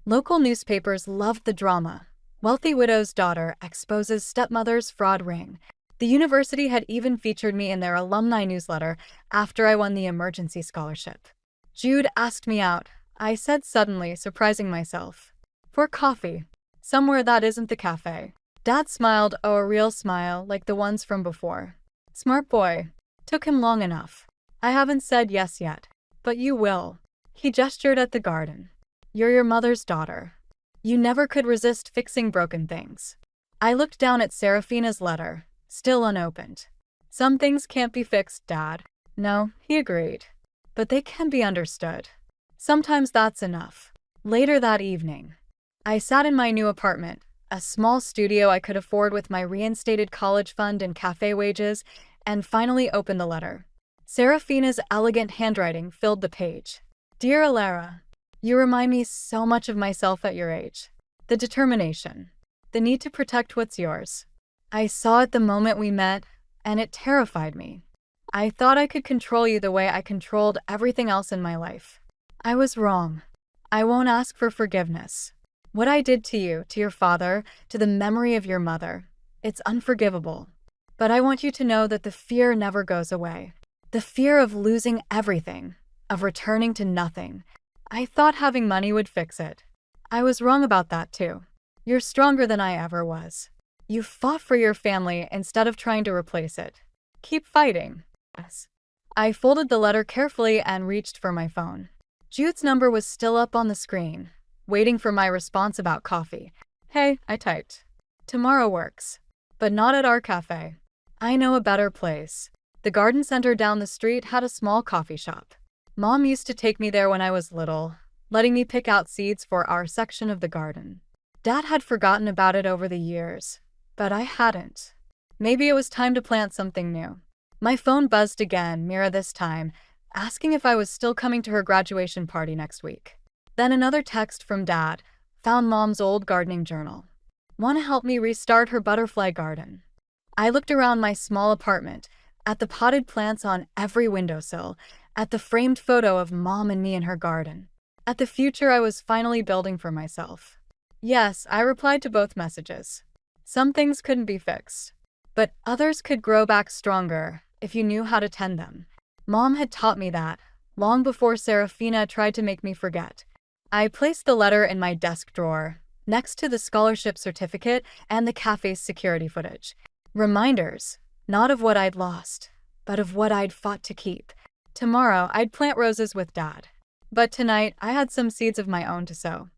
S1: Local newspapers loved the drama. Wealthy widow's daughter exposes stepmother's fraud ring. The university had even featured me in their alumni newsletter after I won the emergency scholarship. Jude asked me out, I said suddenly, surprising myself. For coffee. Somewhere that isn't the cafe. Dad smiled, oh, a real smile, like the ones from before. Smart boy. Took him long enough. I haven't said yes yet. But you will. He gestured at the garden. You're your mother's daughter. You never could resist fixing broken things. I looked down at Serafina's letter, still unopened. Some things can't be fixed, Dad. No, he agreed. But they can be understood. Sometimes that's enough. Later that evening, I sat in my new apartment, a small studio I could afford with my reinstated college fund and cafe wages, and finally opened the letter. Serafina's elegant handwriting filled the page. Dear Alara, You remind me so much of myself at your age. The determination. The need to protect what's yours. I saw it the moment we met, and it terrified me. I thought I could control you the way I controlled everything else in my life. I was wrong. I won't ask for forgiveness. What I did to you, to your father, to the memory of your mother, it's unforgivable. But I want you to know that the fear never goes away. The fear of losing everything, of returning to nothing. I thought having money would fix it. I was wrong about that too. You're stronger than I ever was. You fought for your family instead of trying to replace it. Keep fighting. Yes. I folded the letter carefully and reached for my phone. Jude's number was still up on the screen, waiting for my response about coffee. Hey, I typed. Tomorrow works. But not at our cafe. I know a better place. The garden center down the street had a small coffee shop. Mom used to take me there when I was little, letting me pick out seeds for our section of the garden. Dad had forgotten about it over the years, but I hadn't. Maybe it was time to plant something new. My phone buzzed again, Mira this time, asking if I was still coming to her graduation party next week. Then another text from Dad, found Mom's old gardening journal. Want to help me restart her butterfly garden? I looked around my small apartment, at the potted plants on every windowsill, at the framed photo of Mom and me in her garden, at the future I was finally building for myself. Yes, I replied to both messages. Some things couldn't be fixed, but others could grow back stronger if you knew how to tend them. Mom had taught me that, long before Serafina tried to make me forget. I placed the letter in my desk drawer, next to the scholarship certificate and the cafe's security footage. Reminders, not of what I'd lost, but of what I'd fought to keep. Tomorrow, I'd plant roses with Dad. But tonight, I had some seeds of my own to sow.